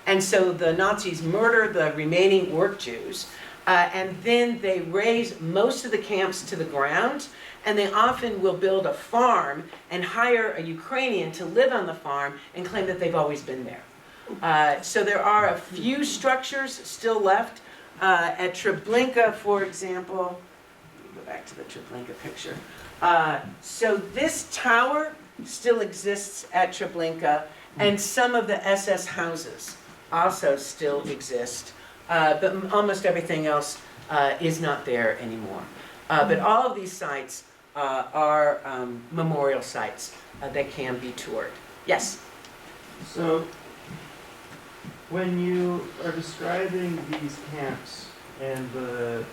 And so the Nazis murder the remaining work Jews, and then they raze most of the camps to the ground, and they often will build a farm and hire a Ukrainian to live on the farm and claim that they've always been there. So there are a few structures still left. At Treblinka, for example, let me go back to the Treblinka picture. So this tower still exists at Treblinka, and some of the SS houses also still exist, but almost everything else is not there anymore. But all of these sites are memorial sites that can be toured. Yes? So, when you are describing these camps and the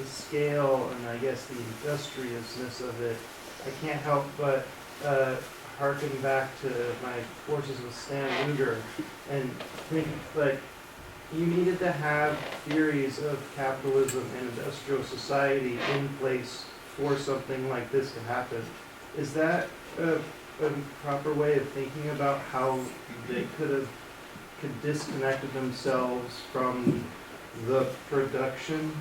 scale and I guess the industriousness of it, I can't help but harken back to my courses with Stan Luger and think like you needed to have theories of capitalism and industrial society in place for something like this to happen. Is that a proper way of thinking about how they could disconnected themselves from the production?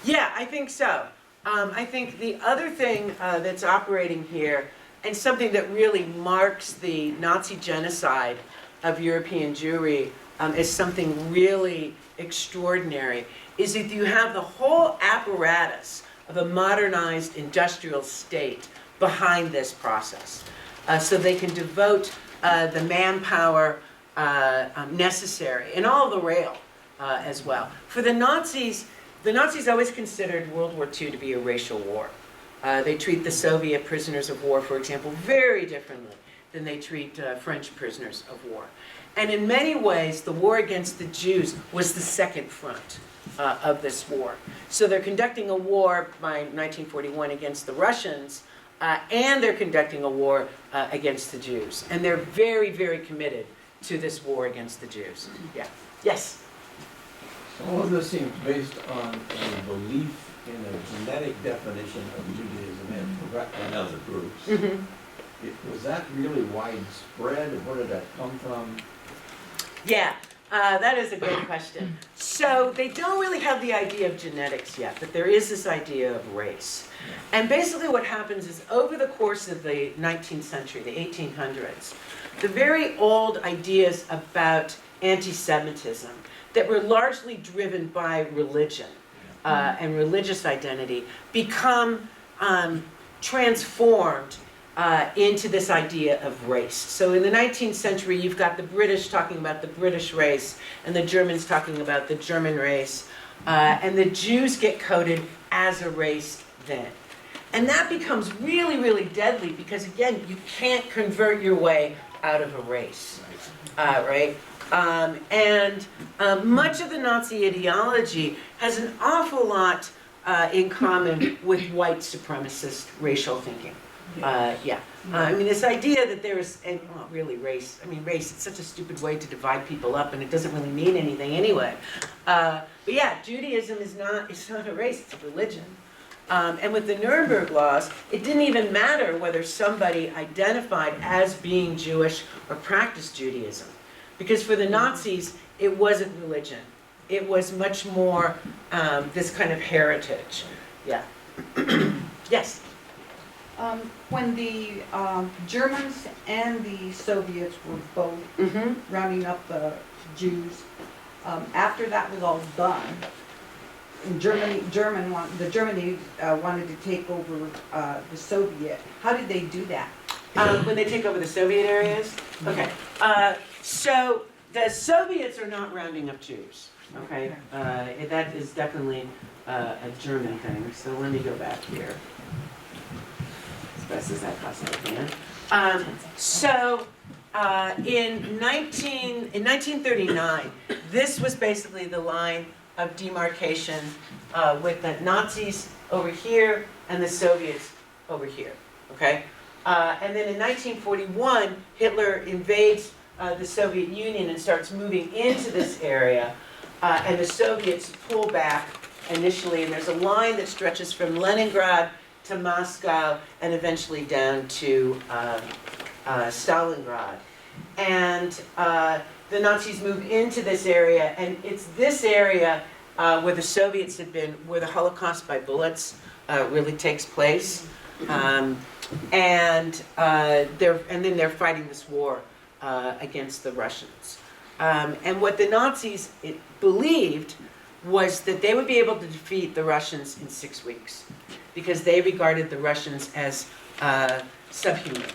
Yeah, I think so. I think the other thing that's operating here, and something that really marks the Nazi genocide of European Jewry as something really extraordinary, is that you have the whole apparatus of a modernized industrial state behind this process. So they can devote the manpower necessary, and all the rail as well. For the Nazis always considered World War II to be a racial war. They treat the Soviet prisoners of war, for example, very differently than they treat French prisoners of war. And in many ways, the war against the Jews was the second front of this war. So they're conducting a war by 1941 against the Russians, and they're conducting a war against the Jews. And they're very, very committed to this war against the Jews. Yeah. Yes? All of this seems based on a belief in a genetic definition of Judaism and other groups. Mm-hmm. Was that really widespread, and where did that come from? Yeah, that is a great question. So they don't really have the idea of genetics yet, but there is this idea of race. And basically what happens is over the course of the 19th century, the 1800s, the very old ideas about anti-Semitism that were largely driven by religion and religious identity become transformed into this idea of race. So in the 19th century, you've got the British talking about the British race, and the Germans talking about the German race, and the Jews get coded as a race then. And that becomes really, really deadly because, again, you can't convert your way out of a race, right? Much of the Nazi ideology has an awful lot in common with white supremacist racial thinking. I mean, this idea that there is, and well, really race, I mean, race, it's such a stupid way to divide people up, and it doesn't really mean anything anyway. But yeah, Judaism is not a race, it's a religion. And with the Nuremberg laws, it didn't even matter whether somebody identified as being Jewish or practiced Judaism. Because for the Nazis, it wasn't religion. It was much more this kind of heritage. Yeah. Yes? When the Germans and the Soviets were both rounding up the Jews, after that was all done, and Germany wanted to take over the Soviet. How did they do that? When they take over the Soviet areas? Okay. So the Soviets are not rounding up Jews. Okay. That is definitely a German thing. So let me go back here. Best as I possibly can. In 1939, this was basically the line of demarcation with the Nazis over here and the Soviets over here. Okay, and then in 1941, Hitler invades the Soviet Union and starts moving into this area, and the Soviets pull back initially, and there's a line that stretches from Leningrad to Moscow, and eventually down to Stalingrad. And the Nazis move into this area, and it's this area where the Soviets had been, where the Holocaust by bullets really takes place. And then they're fighting this war against the Russians. And what the Nazis believed was that they would be able to defeat the Russians in 6 weeks, because they regarded the Russians as subhuman,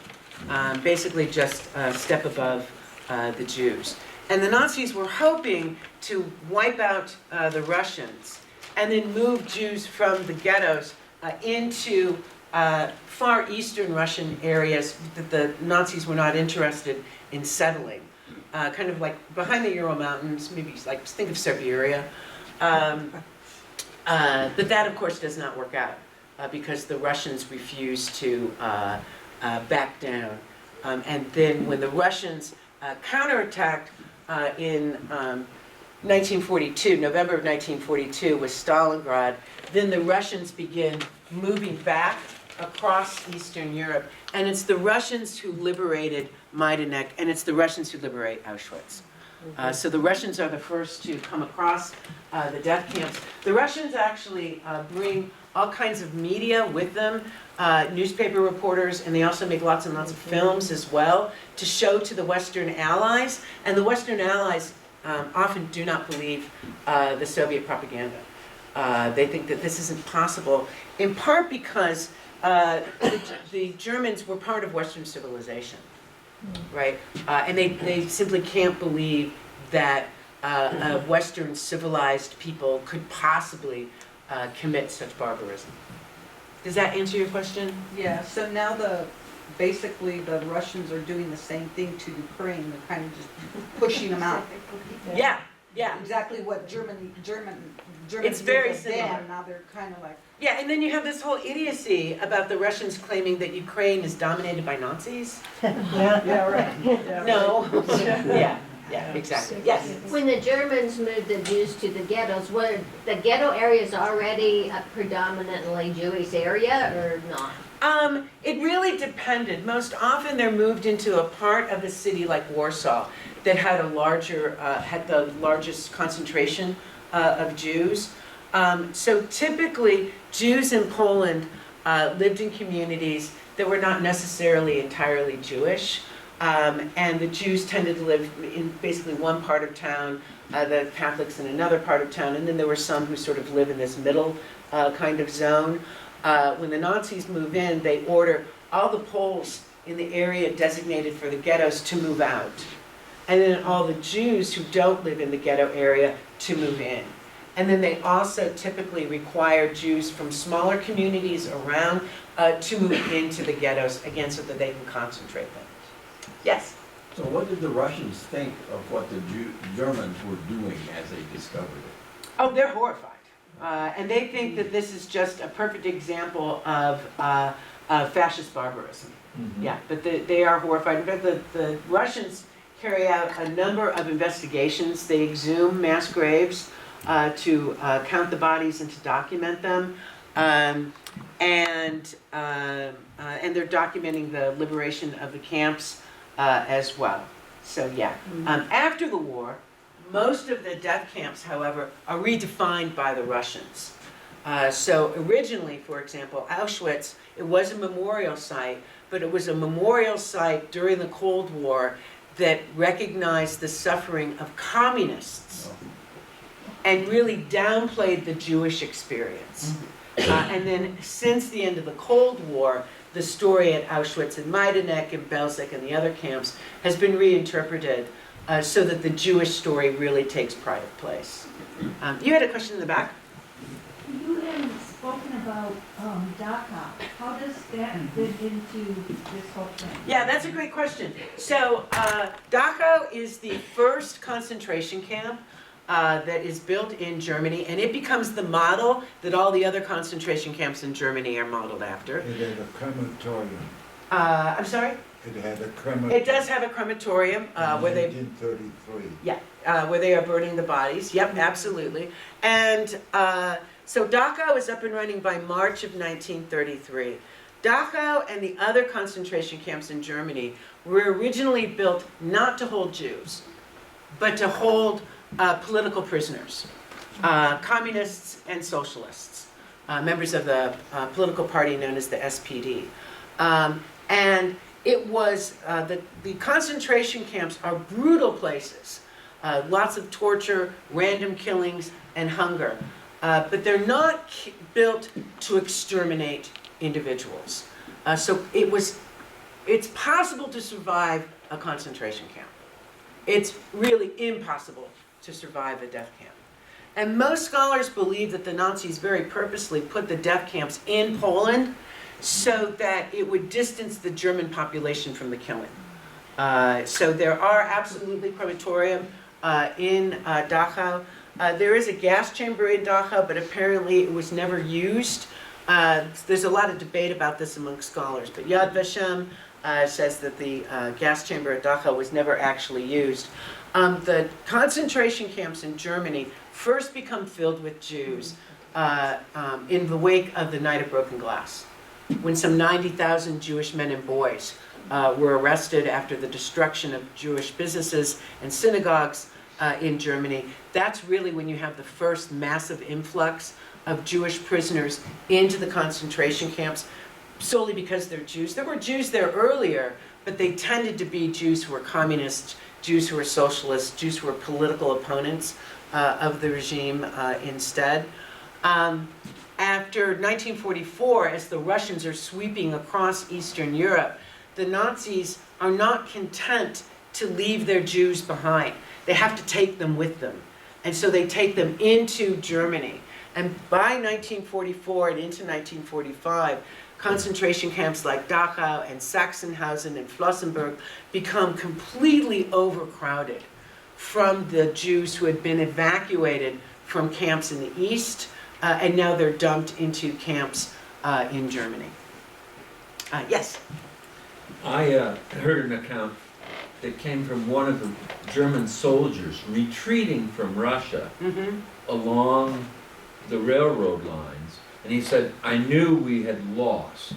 basically just a step above the Jews. And the Nazis were hoping to wipe out the Russians and then move Jews from the ghettos into far eastern Russian areas that the Nazis were not interested in settling. Kind of like behind the Ural Mountains, maybe like think of Siberia. But that, of course, does not work out because the Russians refuse to back down. And then when the Russians counterattacked in 1942, November of 1942 with Stalingrad, then the Russians begin moving back across Eastern Europe. And it's the Russians who liberated Majdanek, and it's the Russians who liberate Auschwitz. So the Russians are the first to come across the death camps. The Russians actually bring all kinds of media with them, newspaper reporters, and they also make lots and lots of films as well to show to the Western Allies. And the Western Allies often do not believe the Soviet propaganda. They think that this isn't possible, in part because the Germans were part of Western civilization, right? And they simply can't believe that a Western civilized people could possibly commit such barbarism. Does that answer your question? Yeah, so now basically the Russians are doing the same thing to Ukraine, they're kind of just pushing them out. Yeah, yeah. Exactly what Germany It's very did to similar. them, now they're kind of like, Yeah, and then you have this whole idiocy about the Russians claiming that Ukraine is dominated by Nazis. Yeah, right. Yeah, No. Yeah, exactly. Yes. When the Germans moved the Jews to the ghettos, were the ghetto areas already a predominantly Jewish area or not? It really depended. Most often they're moved into a part of the city like Warsaw that had had the largest concentration of Jews. So typically Jews in Poland lived in communities that were not necessarily entirely Jewish. And the Jews tended to live in basically one part of town, the Catholics in another part of town, and then there were some who sort of live in this middle kind of zone. When the Nazis move in, they order all the Poles in the area designated for the ghettos to move out. And then all the Jews who don't live in the ghetto area to move in. And then they also typically require Jews from smaller communities around to move into the ghettos, again, so that they can concentrate them. Yes? So what did the Russians think of what the Germans were doing as they discovered it? Oh, they're horrified. And they think that this is just a perfect example of fascist barbarism. Yeah, but they are horrified. In fact, the Russians carry out a number of investigations. They exhume mass graves to count the bodies and to document them. And they're documenting the liberation of the camps as well. So yeah, after the war, most of the death camps, however, are redefined by the Russians. So originally, for example, Auschwitz, it was a memorial site, but it was a memorial site during the Cold War that recognized the suffering of communists and really downplayed the Jewish experience. And then since the end of the Cold War, the story at Auschwitz and Majdanek and Belzec and the other camps has been reinterpreted so that the Jewish story really takes pride of place. You had a question in the back? You had spoken about Dachau. How does that fit into this whole thing? Yeah, that's a great question. So Dachau is the first concentration camp that is built in Germany, and it becomes the model that all the other concentration camps in Germany are modeled after. It had a crematorium. I'm sorry? It had a crematorium. It does have a crematorium where they... 1933. Yeah, where they are burning the bodies. Yep, absolutely. And so Dachau is up and running by March of 1933. Dachau and the other concentration camps in Germany were originally built not to hold Jews, but to hold political prisoners, communists and socialists, members of the political party known as the SPD. And it was, the concentration camps are brutal places, lots of torture, random killings, and hunger. But they're not built to exterminate individuals. So it's possible to survive a concentration camp. It's really impossible to survive a death camp. And most scholars believe that the Nazis very purposely put the death camps in Poland so that it would distance the German population from the killing. So there are absolutely crematorium in Dachau. There is a gas chamber in Dachau, but apparently it was never used. There's a lot of debate about this among scholars, but Yad Vashem says that the gas chamber at Dachau was never actually used. The concentration camps in Germany first become filled with Jews in the wake of the Night of Broken Glass, when some 90,000 Jewish men and boys were arrested after the destruction of Jewish businesses and synagogues in Germany. That's really when you have the first massive influx of Jewish prisoners into the concentration camps, solely because they're Jews. There were Jews there earlier, but they tended to be Jews who were communists, Jews who were socialists, Jews who were political opponents of the regime instead. After 1944, as the Russians are sweeping across Eastern Europe, the Nazis are not content to leave their Jews behind. They have to take them with them. And so they take them into Germany. And by 1944 and into 1945, concentration camps like Dachau and Sachsenhausen and Flossenburg become completely overcrowded from the Jews who had been evacuated from camps in the East, and now they're dumped into camps in Germany. Yes? I heard an account that came from one of the German soldiers retreating from Russia along the railroad lines, and he said, I knew we had lost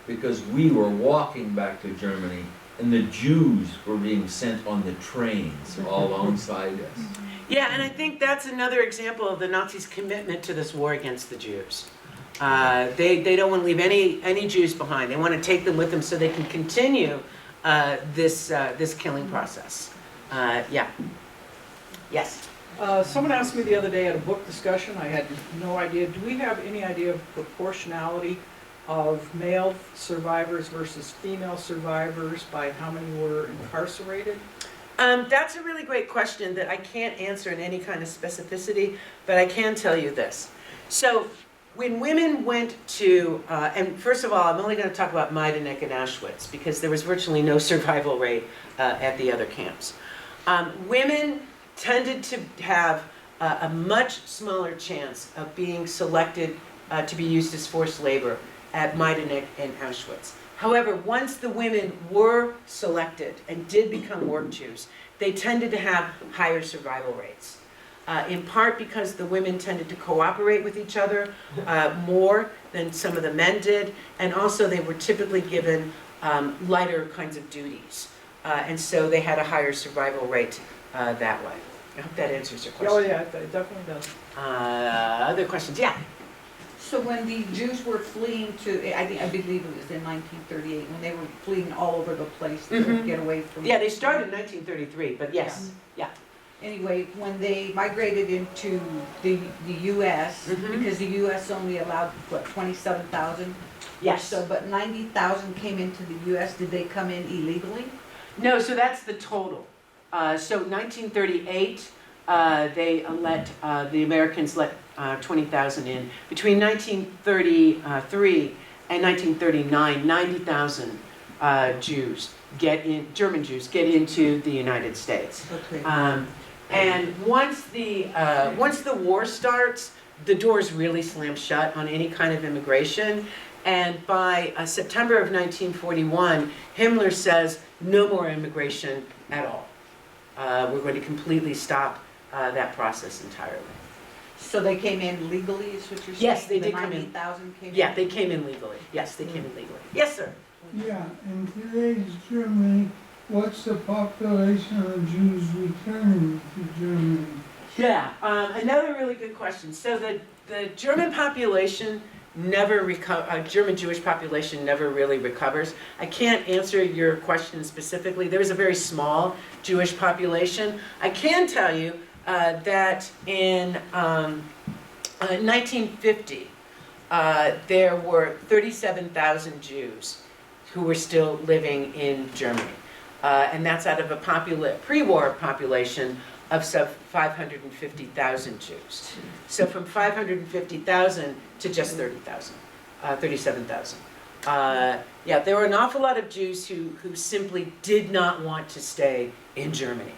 because we were walking back to Germany and the Jews were being sent on the trains all alongside us. Yeah, and I think that's another example of the Nazis' commitment to this war against the Jews. They don't want to leave any Jews behind. They want to take them with them so they can continue this killing process. Yeah. Yes. Someone asked me the other day at a book discussion, I had no idea, do we have any idea of proportionality of male survivors versus female survivors by how many were incarcerated? That's a really great question that I can't answer in any kind of specificity, but I can tell you this. So when women went to, and first of all, I'm only going to talk about Majdanek and Auschwitz because there was virtually no survival rate at the other camps. Women tended to have a much smaller chance of being selected to be used as forced labor at Majdanek and Auschwitz. However, once the women were selected and did become work Jews, they tended to have higher survival rates. In part because the women tended to cooperate with each other more than some of the men did, and also they were typically given lighter kinds of duties. And so they had a higher survival rate that way. I hope that answers your question. Oh yeah, it definitely does. Other questions? Yeah. So when the Jews were fleeing to, I believe it was in 1938, when they were fleeing all over the place to get away from... Yeah, they started in 1933, but yes, yeah. Anyway, when they migrated into the U.S., because the U.S. only allowed, what, 27,000? Yes. So, but 90,000 came into the U.S., did they come in illegally? No, so that's the total. So 1938, the Americans let 20,000 in. Between 1933 and 1939, 90,000 German Jews get into the United States. Okay. And once the war starts, the doors really slam shut on any kind of immigration. And by September of 1941, Himmler says no more immigration at all. We're going to completely stop that process entirely. So they came in legally, is what you're saying? Yes, they did come in. 90,000 came in? Yeah, they came in legally. Yes, they came in legally. Yes, sir. Yeah, in today's Germany, what's the population of Jews returning to Germany? Yeah, another really good question. So the German population German Jewish population never really recovers. I can't answer your question specifically. There is a very small Jewish population. I can tell you that in 1950, there were 37,000 Jews who were still living in Germany. And that's out of a pre-war population of some 550,000 Jews. So from 550,000 to just 37,000. Yeah, there were an awful lot of Jews who simply did not want to stay in Germany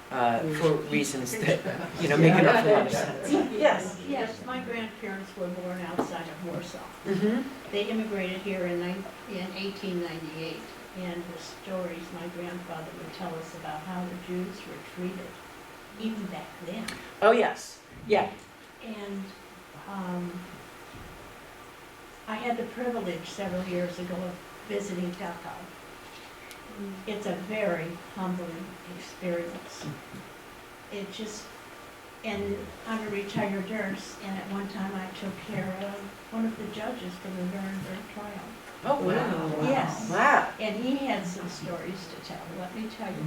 for reasons that, make an awful lot of sense. Yes? Yes, my grandparents were born outside of Warsaw. Mm-hmm. They immigrated here in 1898, and the stories my grandfather would tell us about how the Jews were treated, even back then. Oh, yes. Yeah. And I had the privilege several years ago of visiting Dachau. It's a very humbling experience. It just, and I'm a retired nurse, and at one time I took care of one of the judges for the Nuremberg trial. Oh, wow. Yes. Wow. And he had some stories to tell, let me tell you.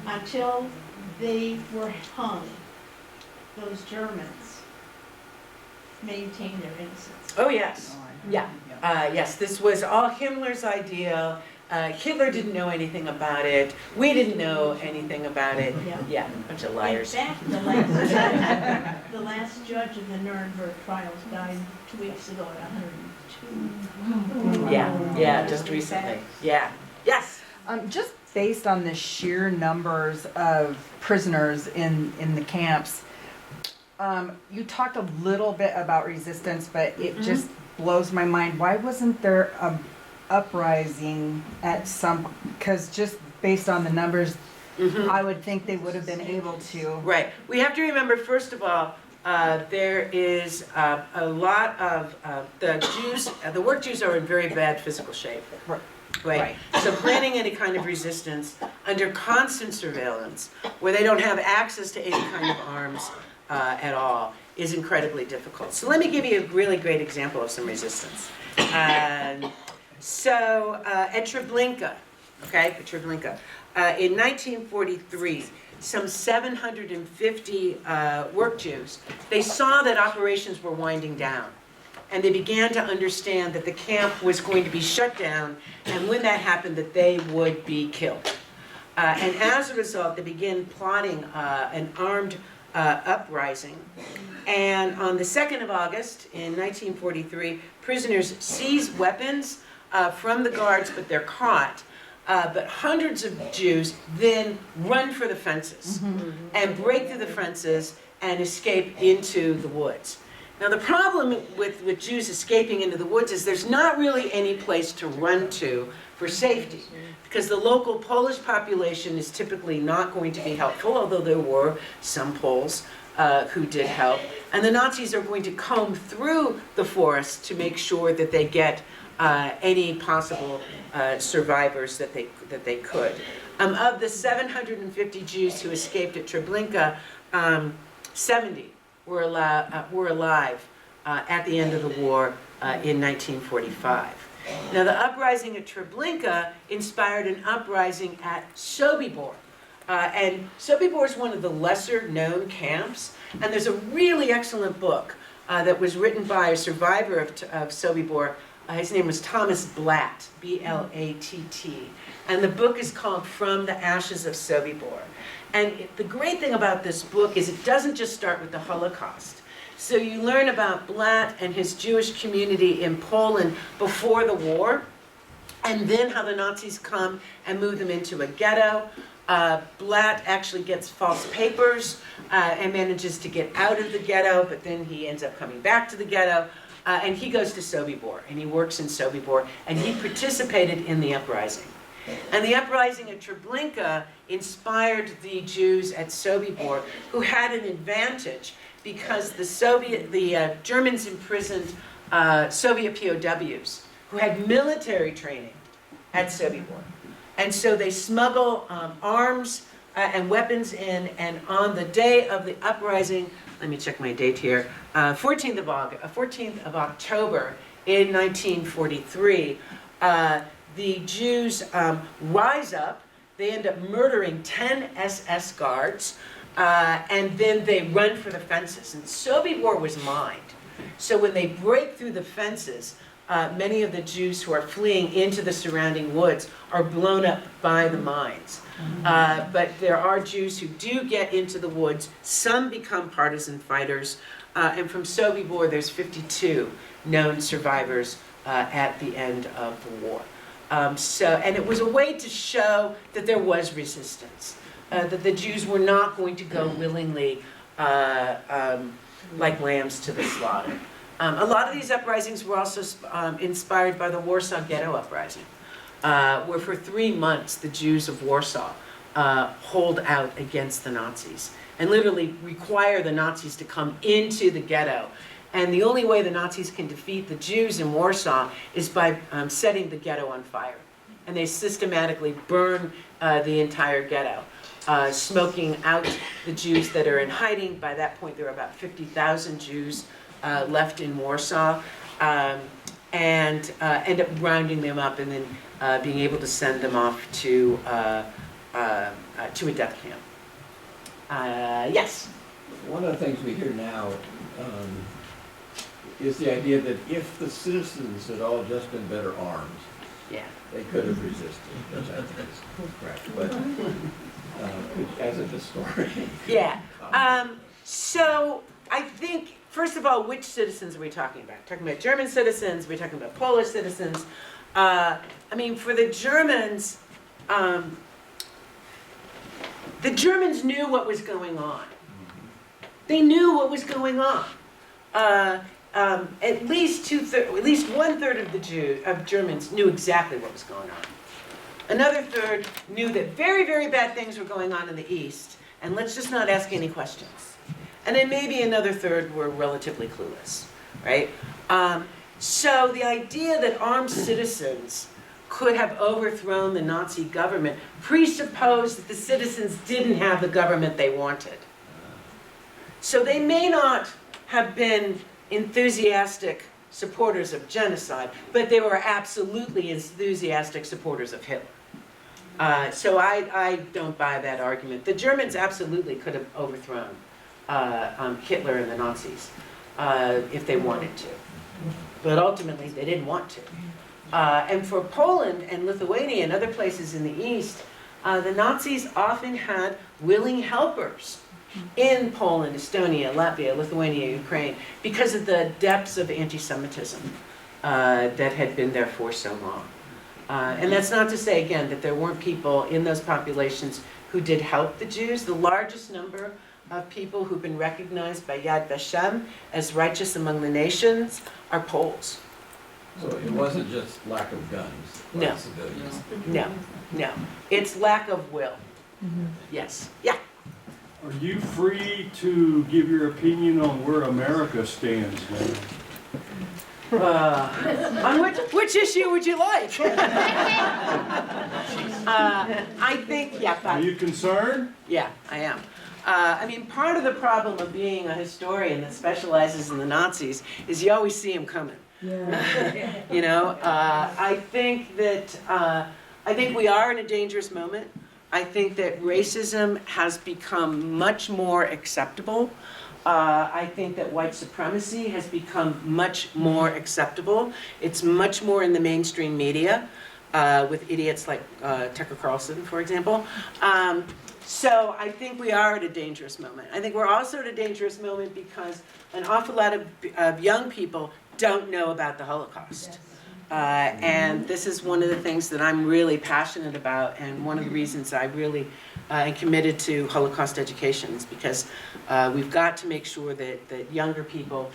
Until they were hung, those Germans maintained their innocence. Oh, yes. Yeah. Yes, this was all Himmler's idea. Hitler didn't know anything about it. We didn't know anything about it. Yeah, a bunch of liars. In fact, the last judge of the Nuremberg trials died 2 weeks ago at 102. Yeah, just recently. Yeah. Yes. Just based on the sheer numbers of prisoners in the camps, you talked a little bit about resistance, but it just blows my mind. Why wasn't there a uprising at some, because just based on the numbers, I would think they would have been able to. Right. We have to remember, first of all, there is a lot of the Jews, the work Jews are in very bad physical shape. Right. So planning any kind of resistance under constant surveillance, where they don't have access to any kind of arms at all, is incredibly difficult. So let me give you a really great example of some resistance. So at Treblinka, in 1943, some 750 work Jews, they saw that operations were winding down. And they began to understand that the camp was going to be shut down, and when that happened, that they would be killed. And as a result, they began plotting an armed uprising. And on the 2nd of August in 1943, prisoners seized weapons from the guards, but they're caught. But hundreds of Jews then run for the fences and break through the fences and escape into the woods. Now the problem with Jews escaping into the woods is there's not really any place to run to for safety, because the local Polish population is typically not going to be helpful, although there were some Poles who did help. And the Nazis are going to comb through the forest to make sure that they get any possible survivors that they could. Of the 750 Jews who escaped at Treblinka, 70 were alive at the end of the war in 1945. Now the uprising at Treblinka inspired an uprising at Sobibor. And Sobibor is one of the lesser known camps, and there's a really excellent book that was written by a survivor of Sobibor. His name was Thomas Blatt, B-L-A-T-T. And the book is called From the Ashes of Sobibor. And the great thing about this book is it doesn't just start with the Holocaust. So you learn about Blatt and his Jewish community in Poland before the war, and then how the Nazis come and move them into a ghetto. Blatt actually gets false papers and manages to get out of the ghetto, but then he ends up coming back to the ghetto. And he goes to Sobibor, and he works in Sobibor, and he participated in the uprising. And the uprising at Treblinka inspired the Jews at Sobibor, who had an advantage because the Germans imprisoned Soviet POWs who had military training at Sobibor. And so they smuggle arms and weapons in, and on the day of the uprising, let me check my date here, 14th of October in 1943, the Jews rise up. They end up murdering 10 SS guards, and then they run for the fences. And Sobibor was mined. So when they break through the fences, many of the Jews who are fleeing into the surrounding woods are blown up by the mines. But there are Jews who do get into the woods. Some become partisan fighters. And from Sobibor, there's 52 known survivors at the end of the war. And it was a way to show that there was resistance, that the Jews were not going to go willingly like lambs to the slaughter. A lot of these uprisings were also inspired by the Warsaw Ghetto Uprising, where for 3 months the Jews of Warsaw hold out against the Nazis and literally require the Nazis to come into the ghetto. And the only way the Nazis can defeat the Jews in Warsaw is by setting the ghetto on fire. And they systematically burn the entire ghetto, smoking out the Jews that are in hiding. By that point, there are about 50,000 Jews left in Warsaw, and end up rounding them up and then being able to send them off to a death camp. Yes? One of the things we hear now is the idea that if the citizens had all just been better armed, yeah, they could have resisted, which I think is correct, but as a historian. Yeah. So I think, first of all, which citizens are we talking about? Talking about German citizens? Are we talking about Polish citizens? I mean, for the Germans knew what was going on. They knew what was going on. At least 1/3 of Germans knew exactly what was going on. Another third knew that very, very bad things were going on in the East, and let's just not ask any questions. And then maybe another third were relatively clueless, right? So the idea that armed citizens could have overthrown the Nazi government presupposed that the citizens didn't have the government they wanted. So they may not have been enthusiastic supporters of genocide, but they were absolutely enthusiastic supporters of Hitler. So I don't buy that argument. The Germans absolutely could have overthrown Hitler and the Nazis if they wanted to, but ultimately they didn't want to. And for Poland and Lithuania and other places in the East, the Nazis often had willing helpers in Poland, Estonia, Latvia, Lithuania, Ukraine, because of the depths of anti-Semitism that had been there for so long. And that's not to say, again, that there weren't people in those populations who did help the Jews. The largest number of people who've been recognized by Yad Vashem as righteous among the nations are Poles. So it wasn't just lack of guns by No. civilians. No. It's lack of will. Yes. Yeah. Are you free to give your opinion on where America stands now? On which issue would you like? I think, yeah. Are you concerned? Yeah, I am. I mean, part of the problem of being a historian that specializes in the Nazis is you always see them coming. Yeah. You know, I think we are in a dangerous moment. I think that racism has become much more acceptable. I think that white supremacy has become much more acceptable. It's much more in the mainstream media, with idiots like Tucker Carlson, for example. So I think we are at a dangerous moment. I think we're also at a dangerous moment because an awful lot of young people don't know about the Holocaust. And this is one of the things that I'm really passionate about, and one of the reasons I really am committed to Holocaust education is because we've got to make sure that younger people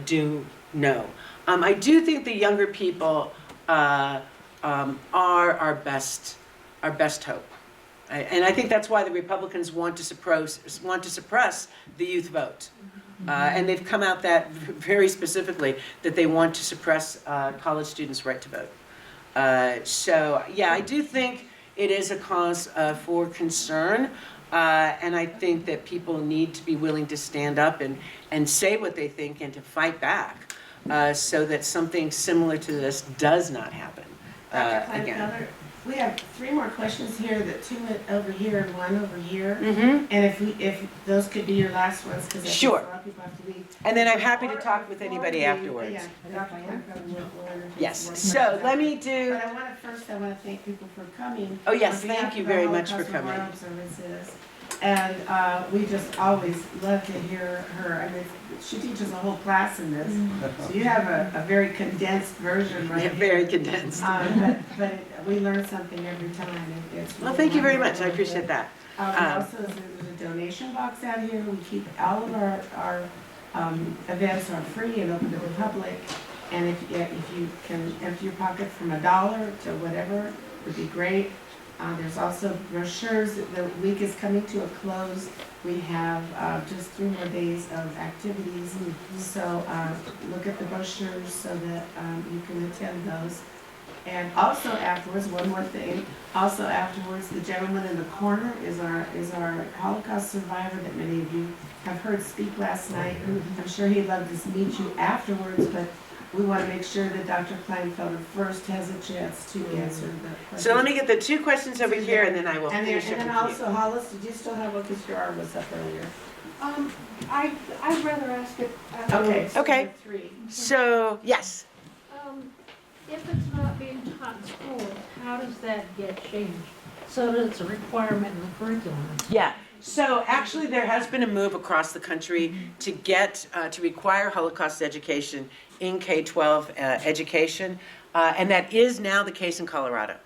do know. I do think the younger people are our best hope. And I think that's why the Republicans want to suppress the youth vote. And they've come out that very specifically, that they want to suppress college students' right to vote. So yeah, I do think it is a cause for concern. And I think that people need to be willing to stand up and say what they think and to fight back so that something similar to this does not happen again. We have 3 more questions here, 2 over here and 1 over here. Mm-hmm. And if those could be your last ones, because I Sure. think a lot of people have to leave. And then I'm happy to talk with anybody afterwards. Yeah, Dr. Clinefelter will introduce Yes, more. so let me do, But I want to thank people for coming. oh yes, On behalf thank you of the very much for Holocaust coming. Memorial Observances. And we just always love to hear her. I mean, she teaches a whole class in this. So you have a very condensed version right Yeah, here. very condensed. But we learn something every time. It's Well, really thank you very much. wonderful. I appreciate that. And also, there's a donation box out here. We keep all of our events are free and open to the public. And if you can empty your pocket from $1 to whatever, would be great. There's also brochures. The week is coming to a close. We have just 3 more days of activities. So look at the brochures so that you can attend those. And also afterwards, one more thing. Also afterwards, the gentleman in the corner is our Holocaust survivor that many of you have heard speak last night. I'm sure he'd love to meet you afterwards, but we want to make sure that Dr. Clinefelter first has a chance to answer the questions. So let me get the 2 questions over here, and then I will And finish up then with you. also, Hollis, did you still have one, because your arm was up earlier? I'd rather ask it Okay. afterwards. Okay. 3. So, yes. If it's not being taught in school, how does that get changed? So that it's a requirement in the curriculum? Yeah. So actually, there has been a move across the country to get, to require Holocaust education in K-12 education, and that is now the case in Colorado.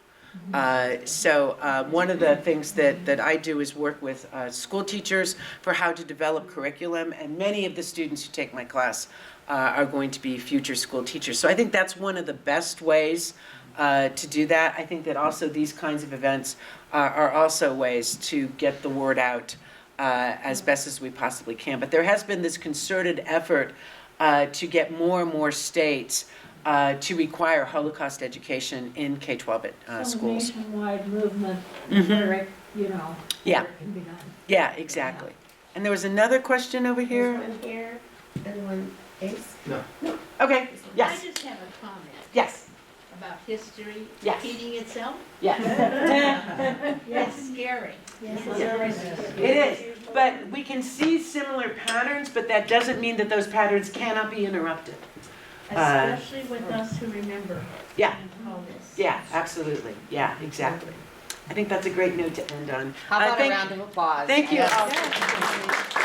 So one of the things that I do is work with school teachers for how to develop curriculum, and many of the students who take my class are going to be future school teachers. So I think that's one of the best ways to do that. I think that also these kinds of events are also ways to get the word out as best as we possibly can. But there has been this concerted effort to get more and more states to require Holocaust education in K-12 schools. Some nationwide movement, Mhm. where, you know, Yeah. where it can be done. Yeah, exactly. And there was another question over here. There's one here, and one ace. Okay, yes, I just have a comment yes, about history Yes. repeating itself. yes. It's scary. It is, but we can see similar patterns, but that doesn't mean that those patterns cannot be interrupted. Especially with us who remember Yeah, all this. yeah, absolutely. Yeah, exactly. I think that's a great note to end on. How about a Thank- round of applause? Thank you Yes. all.